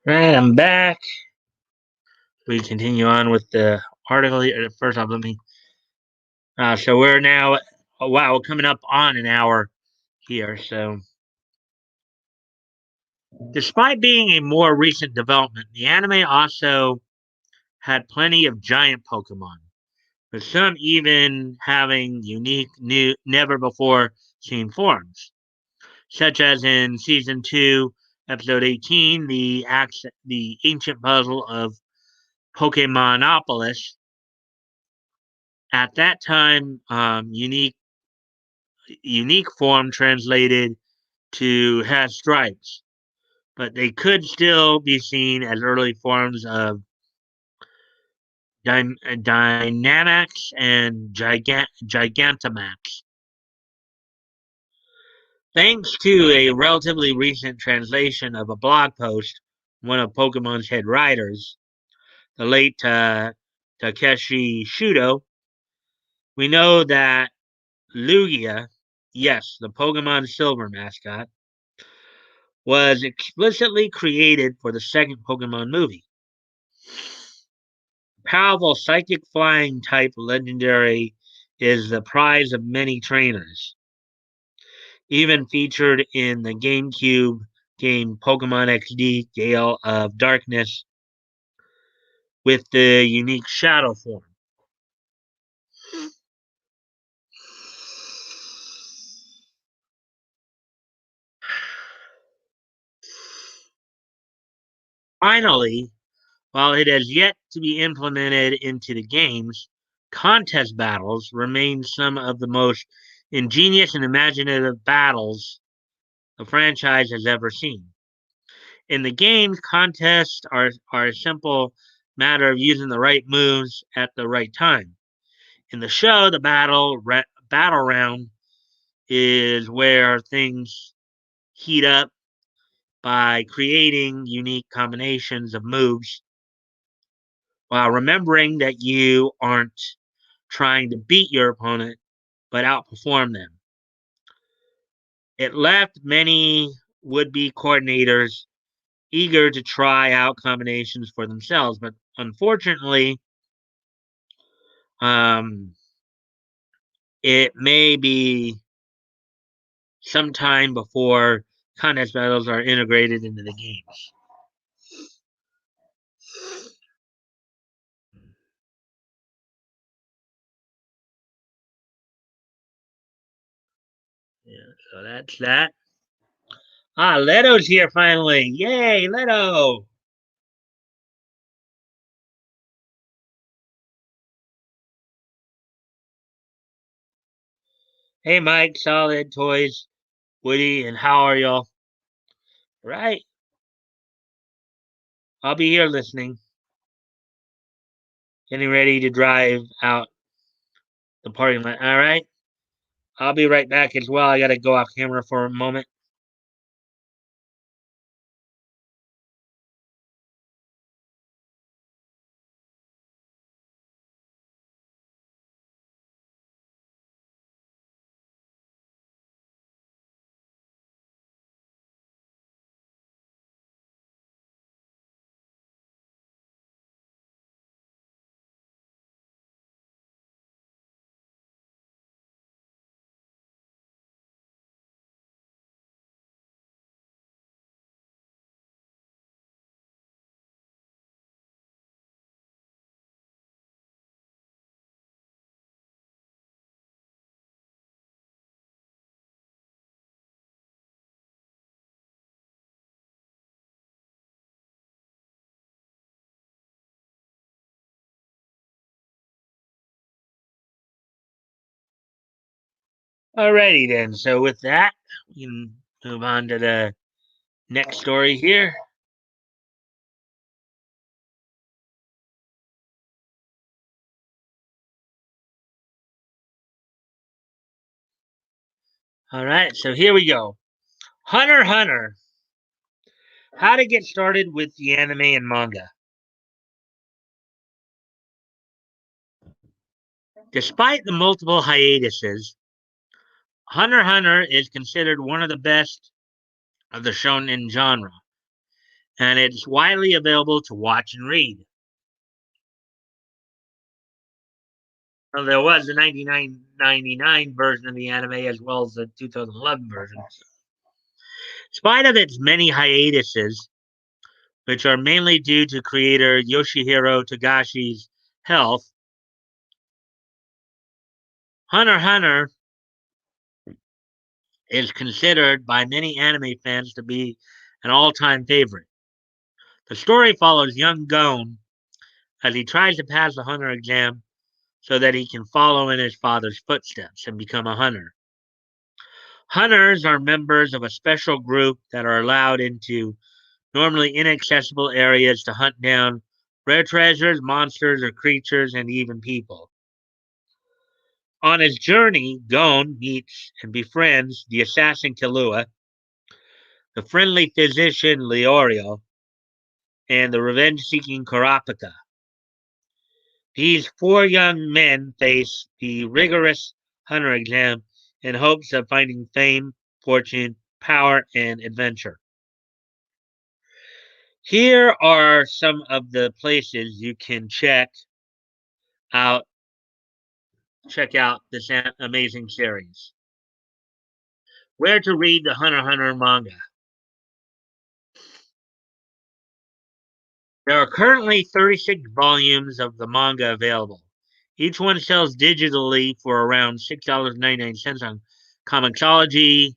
Right, I'm back. We continue on with the article here. First off, let me. So we're now, oh, wow, coming up on an hour here. So, despite being a more recent development, the anime also had plenty of giant Pokemon, with some even having unique, new, never before seen forms, such as in season 2, episode 18, the ancient puzzle of Pokemonopolis. At that time, unique form translated to has stripes, but they could still be seen as early forms of Dynamax and Gigantamax. Thanks to a relatively recent translation of a blog post, one of Pokemon's head writers, the late Takeshi Shudo, we know that Lugia, yes, the Pokemon Silver mascot, was explicitly created for the second Pokemon movie. Powerful psychic flying type legendary is the prize of many trainers. Even featured in the GameCube game Pokemon XD Gale of Darkness with the unique shadow form. Finally, while it has yet to be implemented into the games, contest battles remain some of the most ingenious and imaginative battles the franchise has ever seen. In the games, contests are a simple matter of using the right moves at the right time. In the show, the battle round is where things heat up by creating unique combinations of moves while remembering that you aren't trying to beat your opponent but outperform them. It left many would be coordinators eager to try out combinations for themselves, but unfortunately, um, it may be some time before contest battles are integrated into the games. Yeah, so that's that. Ah, Leto's here finally. Yay, Leto! Hey, Mike, Solid, Toys, Woody, and how are y'all? Right? I'll be here listening, getting ready to drive out the parking lot. All right? I'll be right back as well. I got to go off camera for a moment. Alrighty then. So with that, we can move on to the next story here. All right, so here we go. Hunter x Hunter. How to get started with the anime and manga. Despite the multiple hiatuses, Hunter x Hunter is considered one of the best of the shonen genre, and it's widely available to watch and read. Well, there was a 1999 version of the anime as well as the 2011 version. In spite of its many hiatuses, which are mainly due to creator Yoshihiro Togashi's health, Hunter x Hunter is considered by many anime fans to be an all-time favorite. The story follows young Gon as he tries to pass the hunter exam so that he can follow in his father's footsteps and become a hunter. Hunters are members of a special group that are allowed into normally inaccessible areas to hunt down rare treasures, monsters, or creatures, and even people. On his journey, Gon meets and befriends the assassin Killua, the friendly physician Leorio, and the revenge-seeking Kurapika. These four young men face the rigorous hunter exam in hopes of finding fame, fortune, power, and adventure. Here are some of the places you can out check out this amazing series. Where to read the Hunter x Hunter manga. There are currently 36 volumes of the manga available. Each one sells digitally for around $6.99 on Comixology,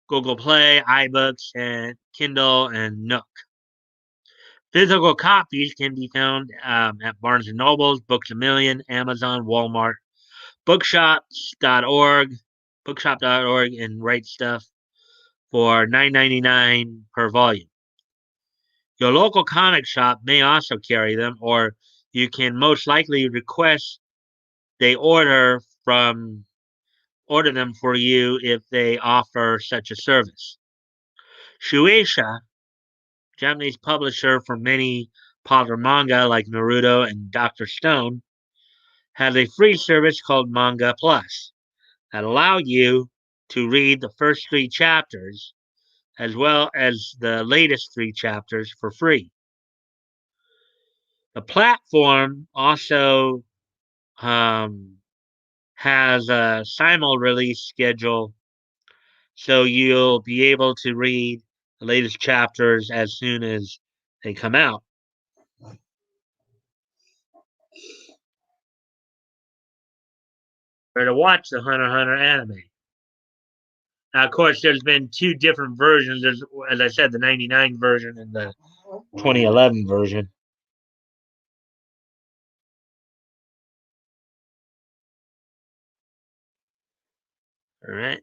Google Play, iBooks, and Kindle and Nook. Physical copies can be found at Barnes and Nobles, Books a Million, Amazon, Walmart, bookshops.org, bookshop.org and Right Stuff for $9.99 per volume. Your local comic shop may also carry them, or you can most likely request they order them for you if they offer such a service. Shueisha, Japanese publisher for many popular manga like Naruto and Dr. Stone, has a free service called Manga Plus that allow you to read the first 3 chapters as well as the latest 3 chapters for free. The platform also has a simul release schedule, so you'll be able to read the latest chapters as soon as they come out. Or to watch the Hunter x Hunter anime. Now, of course, there's been 2 different versions. There's, as I said, the '99 version and the 2011 version. All right.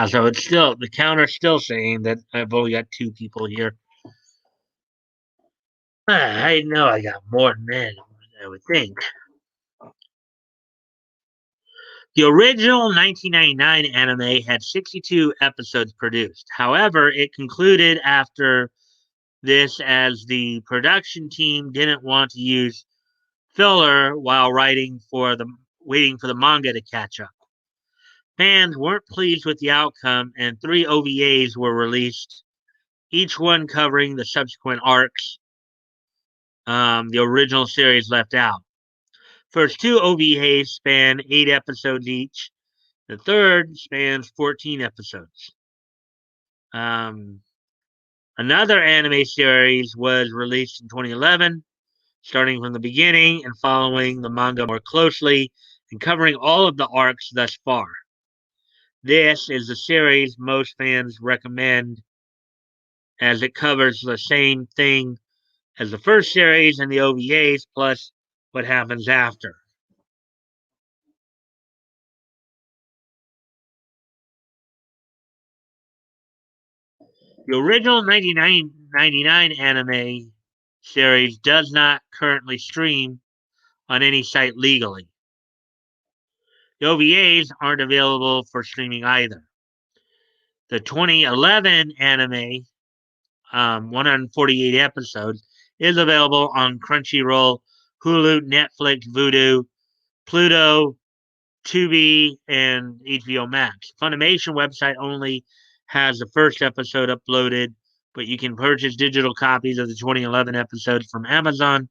So it's still the counter's still saying that I've only got 2 people here. I know I got more than that, I would think. The original 1999 anime had 62 episodes produced. However, it concluded after this as the production team didn't want to use filler while waiting for the manga to catch up. Fans weren't pleased with the outcome, and 3 OVAs were released, each one covering the subsequent arcs the original series left out. First 2 OVAs span 8 episodes each. The third spans 14 episodes. Um, Another anime series was released in 2011, starting from the beginning and following the manga more closely and covering all of the arcs thus far. This is the series most fans recommend as it covers the same thing as the first series and the OVAs plus what happens after. The original 1999 anime series does not currently stream on any site legally. The OVAs aren't available for streaming either. The 2011 anime, 148 episodes, is available on Crunchyroll, Hulu, Netflix, Vudu, Pluto, Tubi, and HBO Max. Funimation website only has the first episode uploaded, but you can purchase digital copies of the 2011 episodes from Amazon,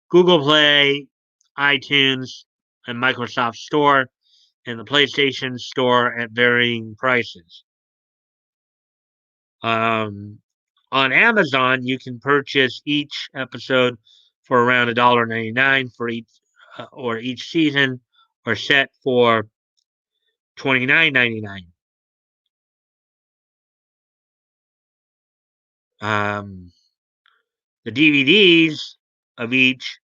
Google Play, iTunes, and Microsoft Store, and the PlayStation Store at varying prices. On Amazon, you can purchase each episode for around $1.99 for each season, or set for $29.99. The DVDs of each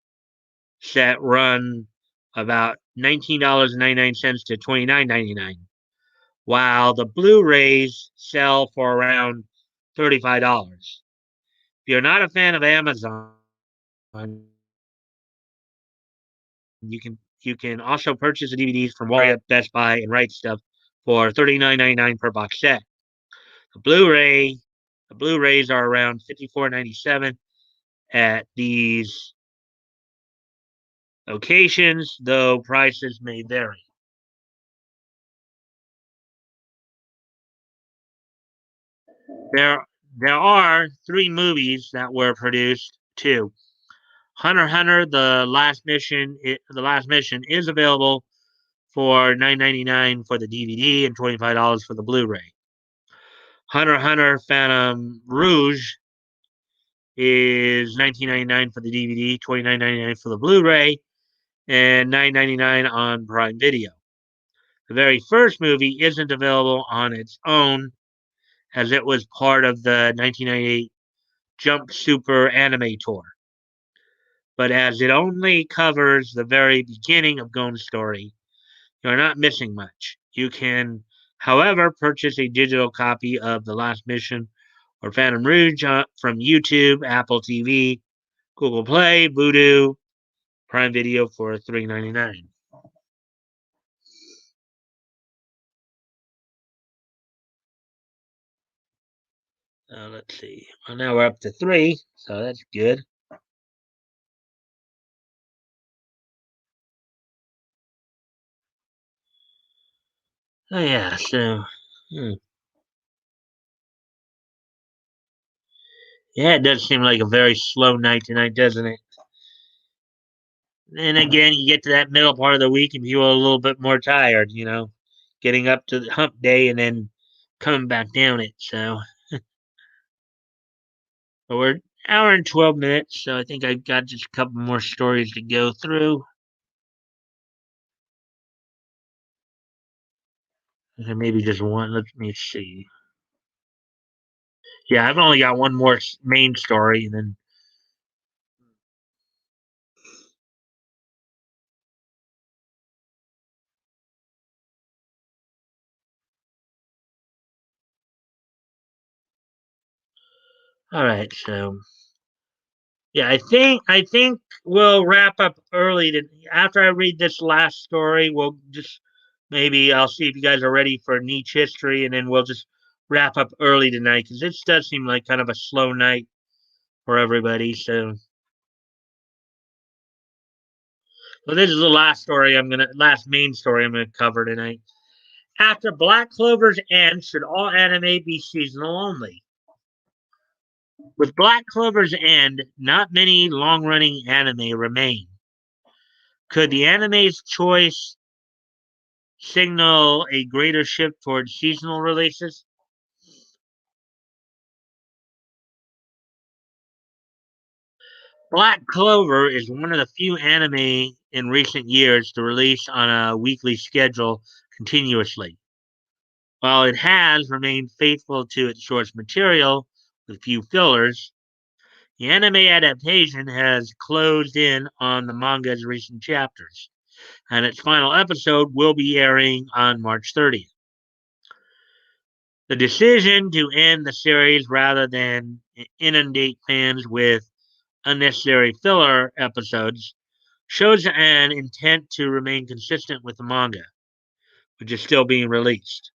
set run about $19.99 to $29.99, while the Blu-rays sell for around $35. If you're not a fan of Amazon, you can also purchase the DVDs from Walmart, Best Buy, and Right Stuff for $39.99 per box set. The Blu-rays are around $54.97 at these locations, though prices may vary. There there are 3 movies that were produced too. Hunter x Hunter: The Last Mission is available for $9.99 for the DVD and $25 for the Blu-ray. Hunter x Hunter: Phantom Rouge is $19.99 for the DVD, $29.99 for the Blu-ray, and $9.99 on Prime Video. The very first movie isn't available on its own, as it was part of the 1998 Jump Super Anime Tour. But as it only covers the very beginning of Gon's story, you're not missing much. You can, however, purchase a digital copy of The Last Mission or Phantom Rouge from YouTube, Apple TV, Google Play, Vudu, Prime Video for $3.99. Let's see. Well, now we're up to three, so that's good. Oh yeah, so yeah, it does seem like a very slow night tonight, doesn't it? And again, you get to that middle part of the week and people are a little bit more tired, getting up to the hump day and then coming back down it. So, but we're an hour and 12 minutes, so I think I've got just a couple more stories to go through. And maybe just one. Let me see. Yeah, I've only got one more main story, and then all right. So yeah, I think we'll wrap up early. After I read this last story, we'll just maybe I'll see if you guys are ready for niche history, and then we'll just wrap up early tonight because this does seem like kind of a slow night for everybody. So this is the last main story I'm gonna cover tonight. After Black Clover's end, should all anime be seasonal only? With Black Clover's end, not many long-running anime remain. Could the anime's choice signal a greater shift towards seasonal releases? Black Clover is one of the few anime in recent years to release on a weekly schedule continuously. While it has remained faithful to its source material with few fillers, the anime adaptation has closed in on the manga's recent chapters, and its final episode will be airing on March 30th. The decision to end the series rather than inundate fans with unnecessary filler episodes shows an intent to remain consistent with the manga, which is still being released.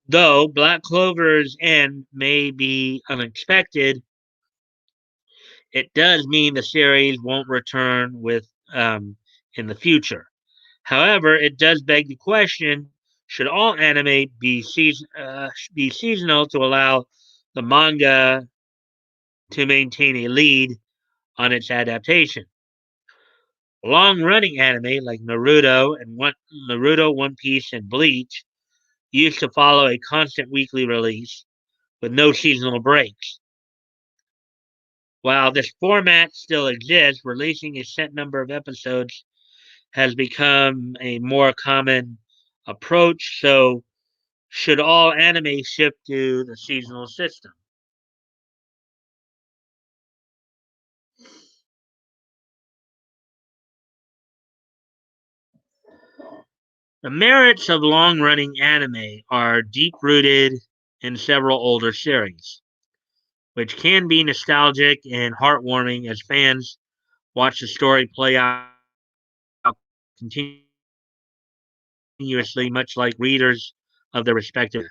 Though Black Clover's end may be unexpected, it does mean the series won't return with in the future. However, it does beg the question: should all anime be seasonal to allow the manga to maintain a lead on its adaptation? Long-running anime like Naruto, One Piece, and Bleach used to follow a constant weekly release with no seasonal breaks. While this format still exists, releasing a set number of episodes has become a more common approach. So, should all anime shift to the seasonal system? The merits of long running anime are deep rooted in several older series, which can be nostalgic and heartwarming as fans watch the story play out continuously, much like readers of their respective.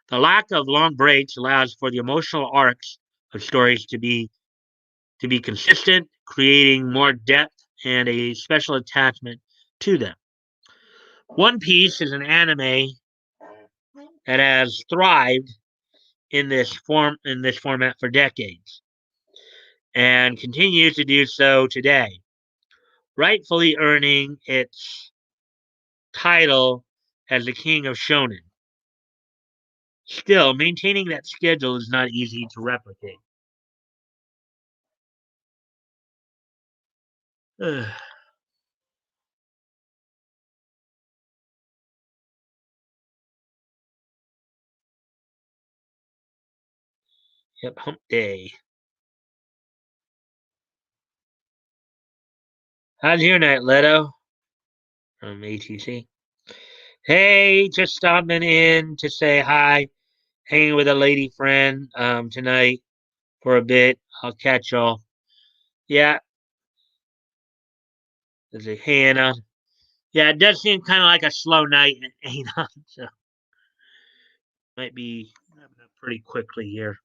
The lack of long breaks allows for the emotional arcs of stories to be consistent, creating more depth and a special attachment to them. One Piece is an anime that has thrived in this format for decades and continues to do so today, rightfully earning its title as the king of shonen. Still, maintaining that schedule is not easy to replicate. Yep, hump day. How's your night, Leto? From ATC. Hey, just stopping in to say hi. Hanging with a lady friend tonight for a bit. I'll catch y'all. Yeah, there's a Hannah. Yeah, it does seem kind of like a slow night, ain't it? So might be wrapping up pretty quickly here.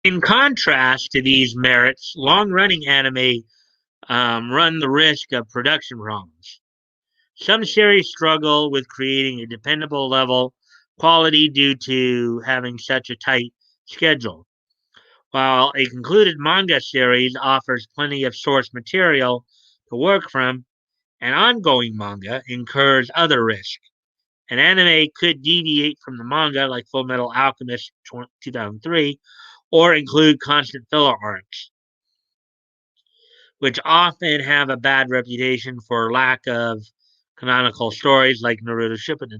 In contrast to these merits, long-running anime run the risk of production problems. Some series struggle with creating a dependable level quality due to having such a tight schedule, while a concluded manga series offers plenty of source material to work from. An ongoing manga incurs other risk. An anime could deviate from the manga, like Full Metal Alchemist 2003, or include constant filler arcs, which often have a bad reputation for lack of canonical stories like Naruto Shippuden.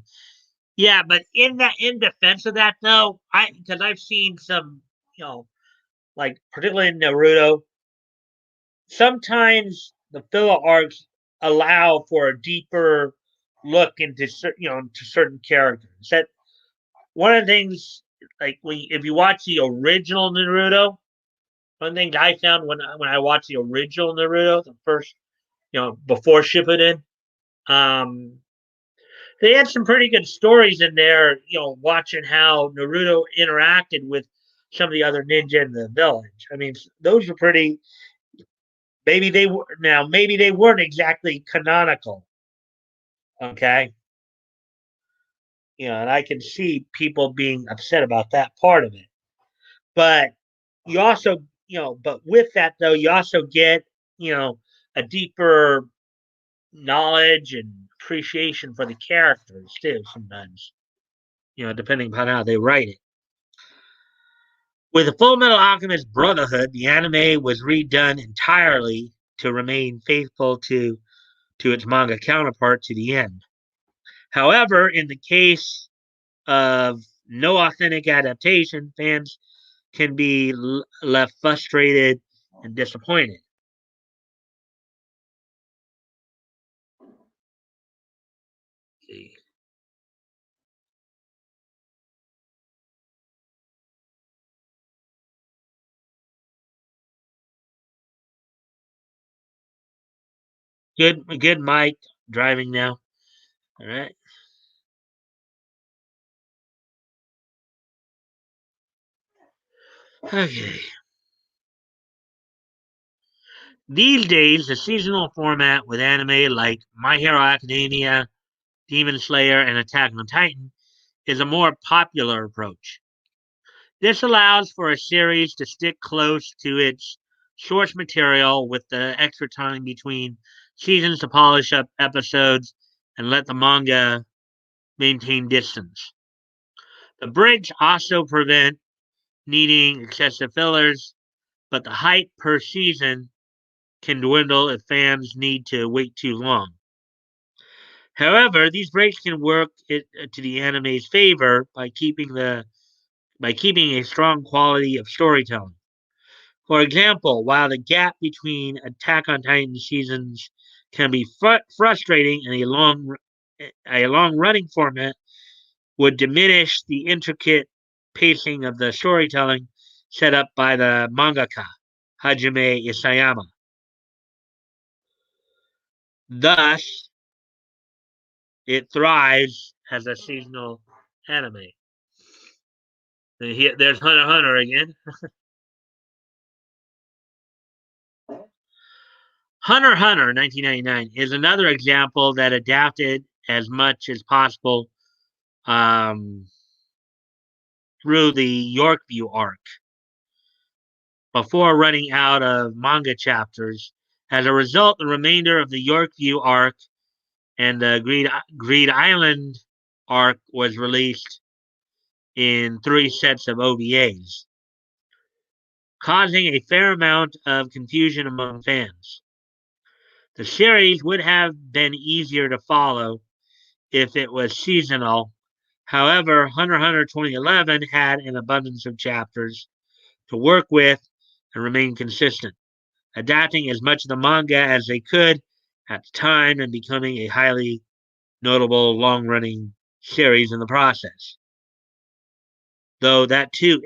Yeah, but in defense of that though, because I've seen some, you know, like particularly in Naruto, sometimes the filler arcs allow for a deeper look into into certain characters. That one of the things, like if you watch the original Naruto, one thing I found when I watched the original Naruto, the first, before Shippuden, um, they had some pretty good stories in there. Watching how Naruto interacted with some of the other ninja in the village. I mean, those were pretty. Maybe they weren't exactly canonical. Okay, and I can see people being upset about that part of it. But you also, but with that though, you also get, a deeper knowledge and appreciation for the characters too. Sometimes, depending upon how they write it. With the Full Metal Alchemist Brotherhood, the anime was redone entirely to remain faithful to its manga counterpart to the end. However, in the case of no authentic adaptation, fans can be left frustrated and disappointed. Good, Mike. Driving now. All right. Okay. These days, the seasonal format with anime like My Hero Academia, Demon Slayer, and Attack on Titan is a more popular approach. This allows for a series to stick close to its source material with the extra time between seasons to polish up episodes and let the manga maintain distance. The breaks also prevent needing excessive fillers, but the hype per season can dwindle if fans need to wait too long. However, these breaks can work to the anime's favor by keeping a strong quality of storytelling. For example, while the gap between Attack on Titan seasons can be frustrating in a long running format, would diminish the intricate pacing of the storytelling set up by the mangaka Hajime Isayama. Thus, it thrives as a seasonal anime. There's Hunter x Hunter again. Hunter x Hunter 1999 is another example that adapted as much as possible um, through the Yorkview arc before running out of manga chapters. As a result, the remainder of the Yorkview arc and the Greed Island arc was released in 3 sets of OVAs, causing a fair amount of confusion among fans. The series would have been easier to follow if it was seasonal However, Hunter x Hunter 2011 had an abundance of chapters to work with and remain consistent, adapting as much of the manga as they could at the time and becoming a highly notable long-running series in the process. Though that too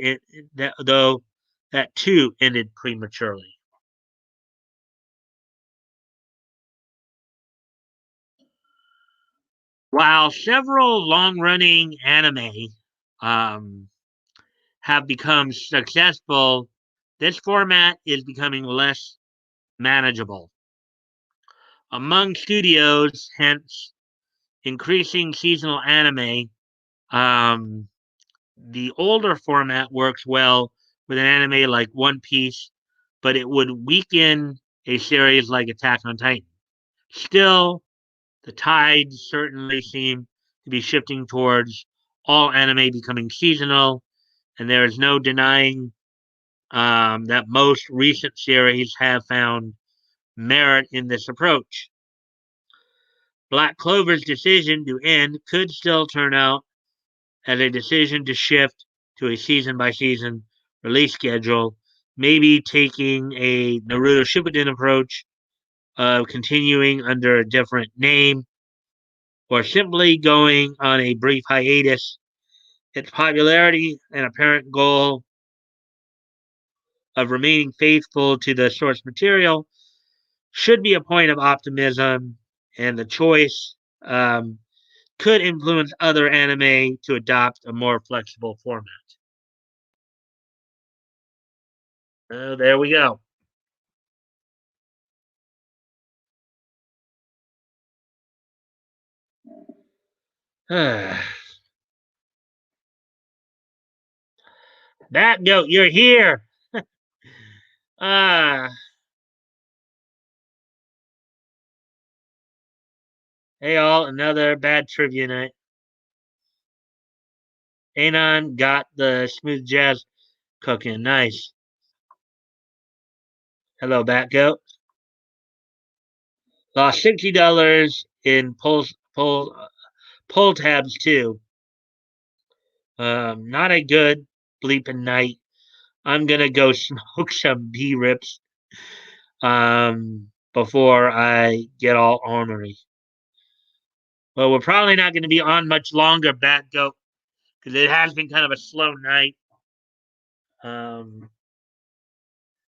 ended prematurely. While several long-running anime um, have become successful, this format is becoming less manageable. Among studios, hence increasing seasonal anime, um, the older format works well with an anime like One Piece, but it would weaken a series like Attack on Titan. Still, the tides certainly seem to be shifting towards all anime becoming seasonal, and there is no denying that most recent series have found merit in this approach. Black Clover's decision to end could still turn out as a decision to shift to a season by season release schedule, maybe taking a Naruto Shippuden approach of continuing under a different name or simply going on a brief hiatus. Its popularity and apparent goal of remaining faithful to the source material should be a point of optimism, and the choice could influence other anime to adopt a more flexible format. There we go. That goat, you're here. Ah, hey all, another bad trivia night. Anon got the smooth jazz cooking. Nice. Hello, Bat Goat. Lost $60 in pull tabs too. Not a good bleeping night. I'm gonna go smoke some B rips before I get all ornery. Well, we're probably not going to be on much longer, Bat Goat, because it has been kind of a slow night. Um,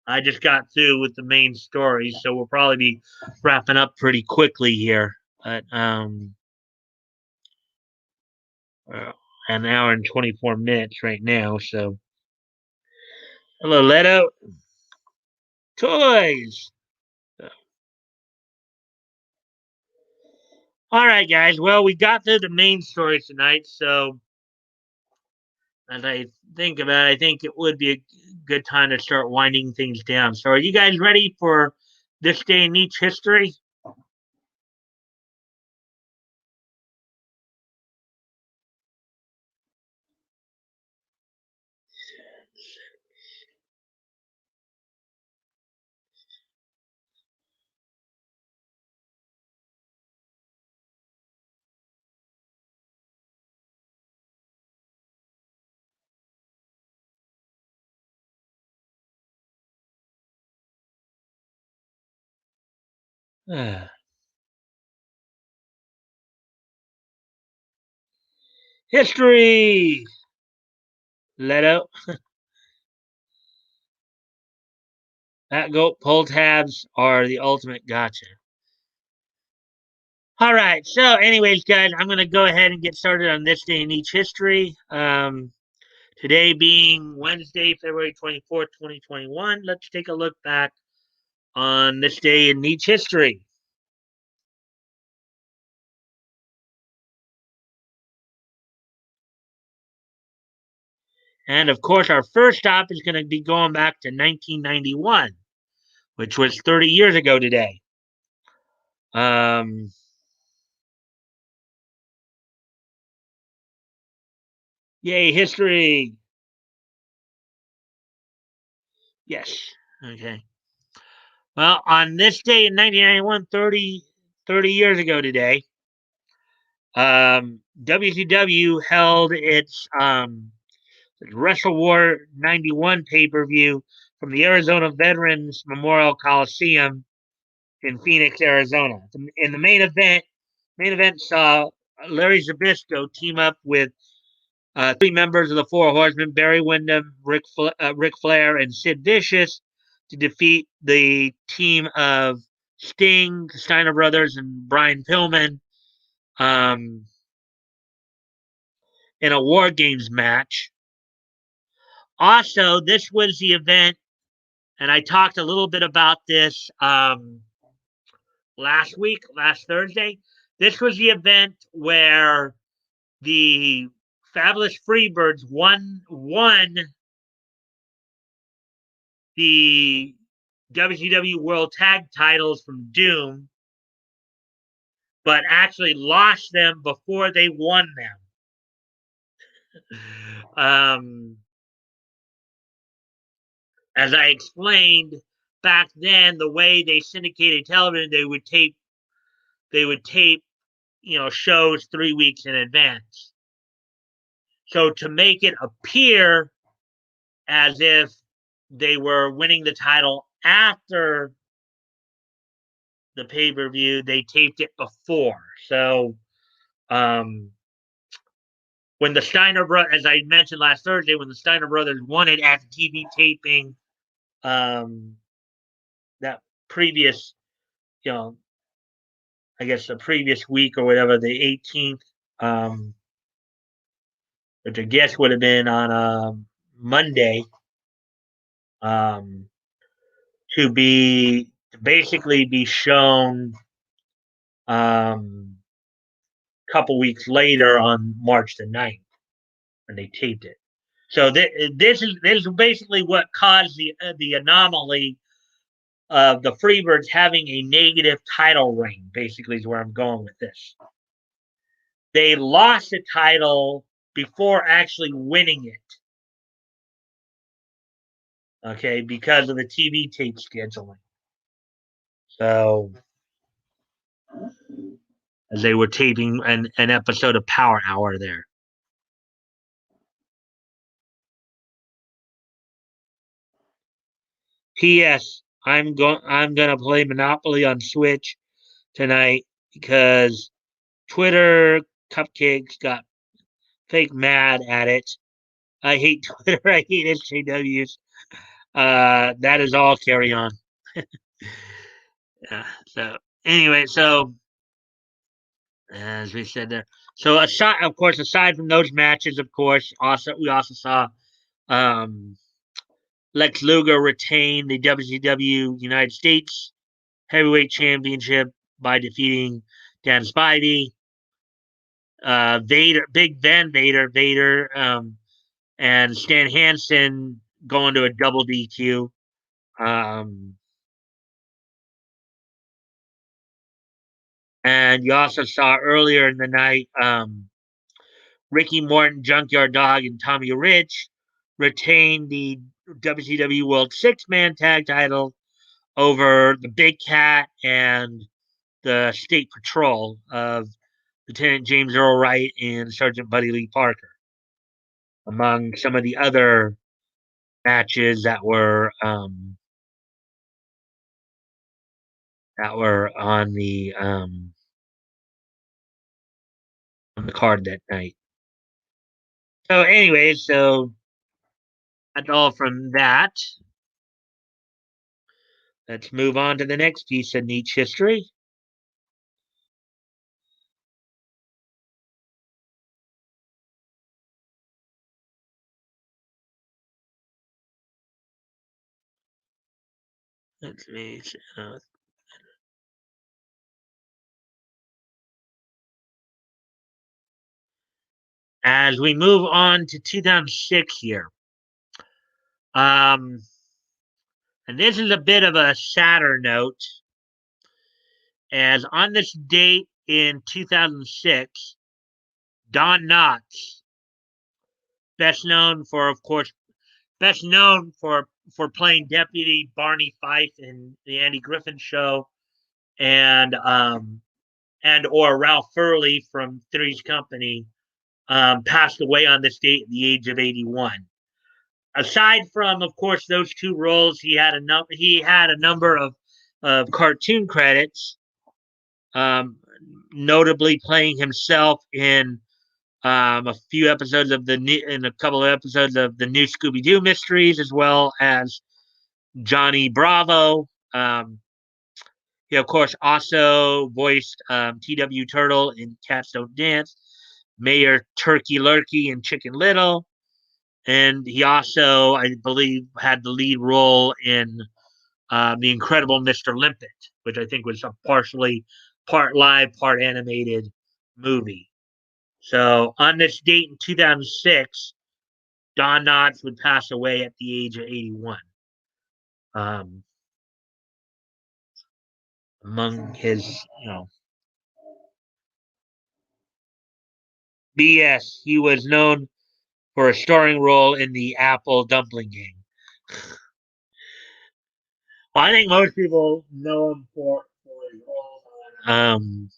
I just got through with the main story, so we'll probably be wrapping up pretty quickly here. But uh, an hour and 24 minutes right now. So, hello, Leto. Toys. All right, guys. Well, we got through the main story tonight, so as I think about it, I think it would be a good time to start winding things down. So, are you guys ready for this day in each history? History. Leto. That goat pull tabs are the ultimate gotcha. All right. So, anyways, guys, I'm going to go ahead and get started on this day in each history. Today being Wednesday, February 24th, 2021. Let's take a look back on this day in each history. And of course, our first stop is going to be going back to 1991, which was 30 years ago today. Yay, history. Yes. Okay. Well, on this day in 1991, 30 years ago today, WCW held its Wrestle War 91 pay-per-view from the Arizona Veterans Memorial Coliseum in Phoenix, Arizona. In the main event saw Larry Zbyszko team up with three members of the Four Horsemen, Barry Windham, Ric Flair, and Sid Vicious, to defeat the team of Sting, the Steiner Brothers, and Brian Pillman um, in a War Games match. Also, this was the event, and I talked a little bit about this last Thursday. This was the event where the Fabulous Freebirds won the WCW World Tag Titles from Doom, but actually lost them before they won them. As I explained back then, the way they syndicated television, they would tape, shows 3 weeks in advance. So to make it appear as if they were winning the title after the pay-per-view, they taped it before. So when the Steiner brothers, as I mentioned last Thursday, when the Steiner brothers won it at the TV taping, that previous, I guess the previous week or whatever, the 18th, which I guess would have been on Monday, to basically be shown a couple weeks later on March the 9th when they taped it. So this is basically what caused the anomaly of the Freebirds having a negative title reign. Basically, is where I'm going with this. They lost the title before actually winning it. Okay, because of the TV tape scheduling. So, as they were taping an episode of Power Hour there. P.S. I'm gonna play Monopoly on Switch tonight because Twitter cupcakes got fake mad at it. I hate Twitter. I hate SJWs. That is all. Carry on. Yeah. So anyway, so as we said there, so aside from those matches, of course, we also saw um, Lex Luger retain the WCW United States Heavyweight Championship by defeating Dan Spivey, Big Ben Vader, and Stan Hansen going to a double DQ. And you also saw earlier in the night Ricky Morton, Junkyard Dog, and Tommy Rich retain the WCW World Six-Man Tag Title over the Big Cat and the State Patrol of Lieutenant James Earl Wright and Sergeant Buddy Lee Parker, among some of the other matches that were on the card that night. So, anyway, that's all from that. Let's move on to the next piece of niche history. Let's see. As we move on to 2006 here, and this is a bit of a sadder note, as on this date in 2006, Don Knotts, best known for playing Deputy Barney Fife in the Andy Griffin Show, and and or Ralph Furley from Three's Company passed away on this date at the age of 81. Aside from, of course, those two roles, he had a number of cartoon credits, um, notably playing himself in a few episodes of in a couple of episodes of the new Scooby Doo mysteries, as well as Johnny Bravo. He, of course, also voiced T.W. Turtle in Cats Don't Dance, Mayor Turkey Lurkey in Chicken Little, and he also, I believe, had the lead role in The Incredible Mr. Limpet, which I think was a partially part live, part animated movie. So on this date in 2006, Don Knotts would pass away at the age of 81. Um, among his, BS, he was known for a starring role in the Apple Dumpling Gang. Well, I think most people know him for his role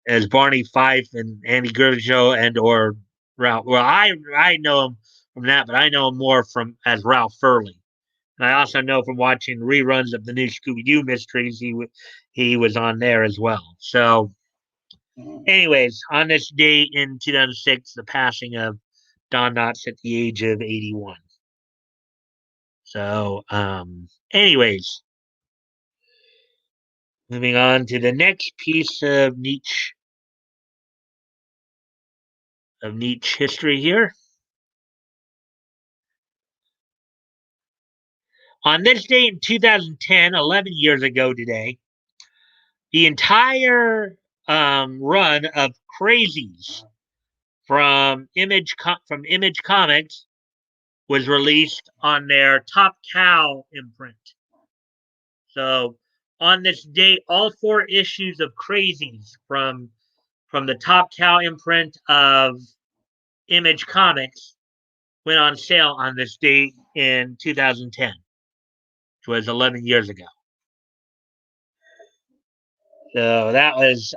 as Barney Fife and Andy Griffith and or Ralph. Well, I know him from that, but I know him more from as Ralph Furley. And I also know from watching reruns of the new Scooby Doo mysteries, he was on there as well. So, anyways, on this date in 2006, the passing of Don Knotts at the age of 81. So, anyways, moving on to the next piece of niche history here. On this date in 2010, 11 years ago today, the entire run of Crazies from Image Comics was released on their Top Cow imprint. So on this date, all 4 issues of Crazies from the Top Cow imprint of Image Comics went on sale on this date in 2010, which was 11 years ago. So that was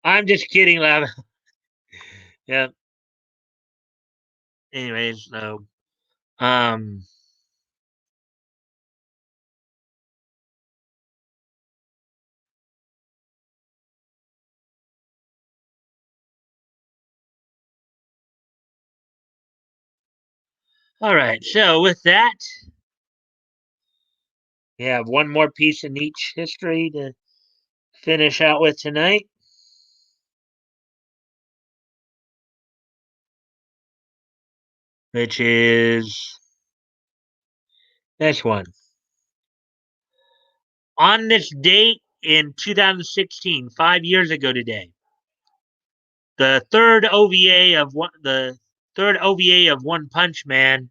I'm just kidding, love. Yeah. Anyways, so um all right. So with that, we have one more piece in each history to finish out with tonight, which is this one. On this date in 2016, 5 years ago today, the third OVA of One Punch Man,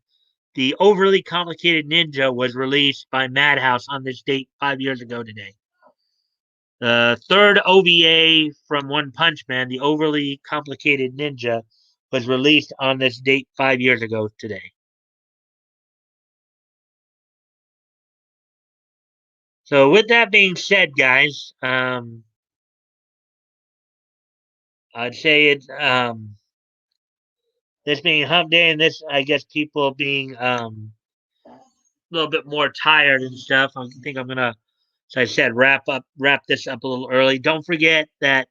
the overly complicated ninja, was released by Madhouse on this date 5 years ago today. The third OVA from One Punch Man, the overly complicated ninja, was released on this date 5 years ago today. So with that being said, guys, I'd say it's this being hump day and this, I guess, people being a little bit more tired and stuff. I think I'm gonna, as I said, wrap this up a little early. Don't forget that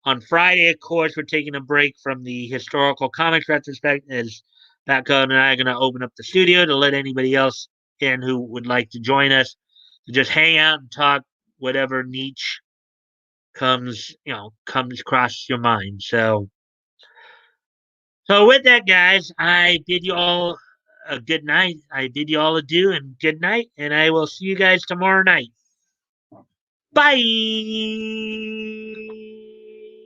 on Friday, of course, we're taking a break from the historical comics retrospect as Batco and I are gonna open up the studio to let anybody else in who would like to join us to just hang out and talk whatever niche comes across your mind. So with that, guys, I bid you all a good night. I bid you all adieu and good night, and I will see you guys tomorrow night. Bye.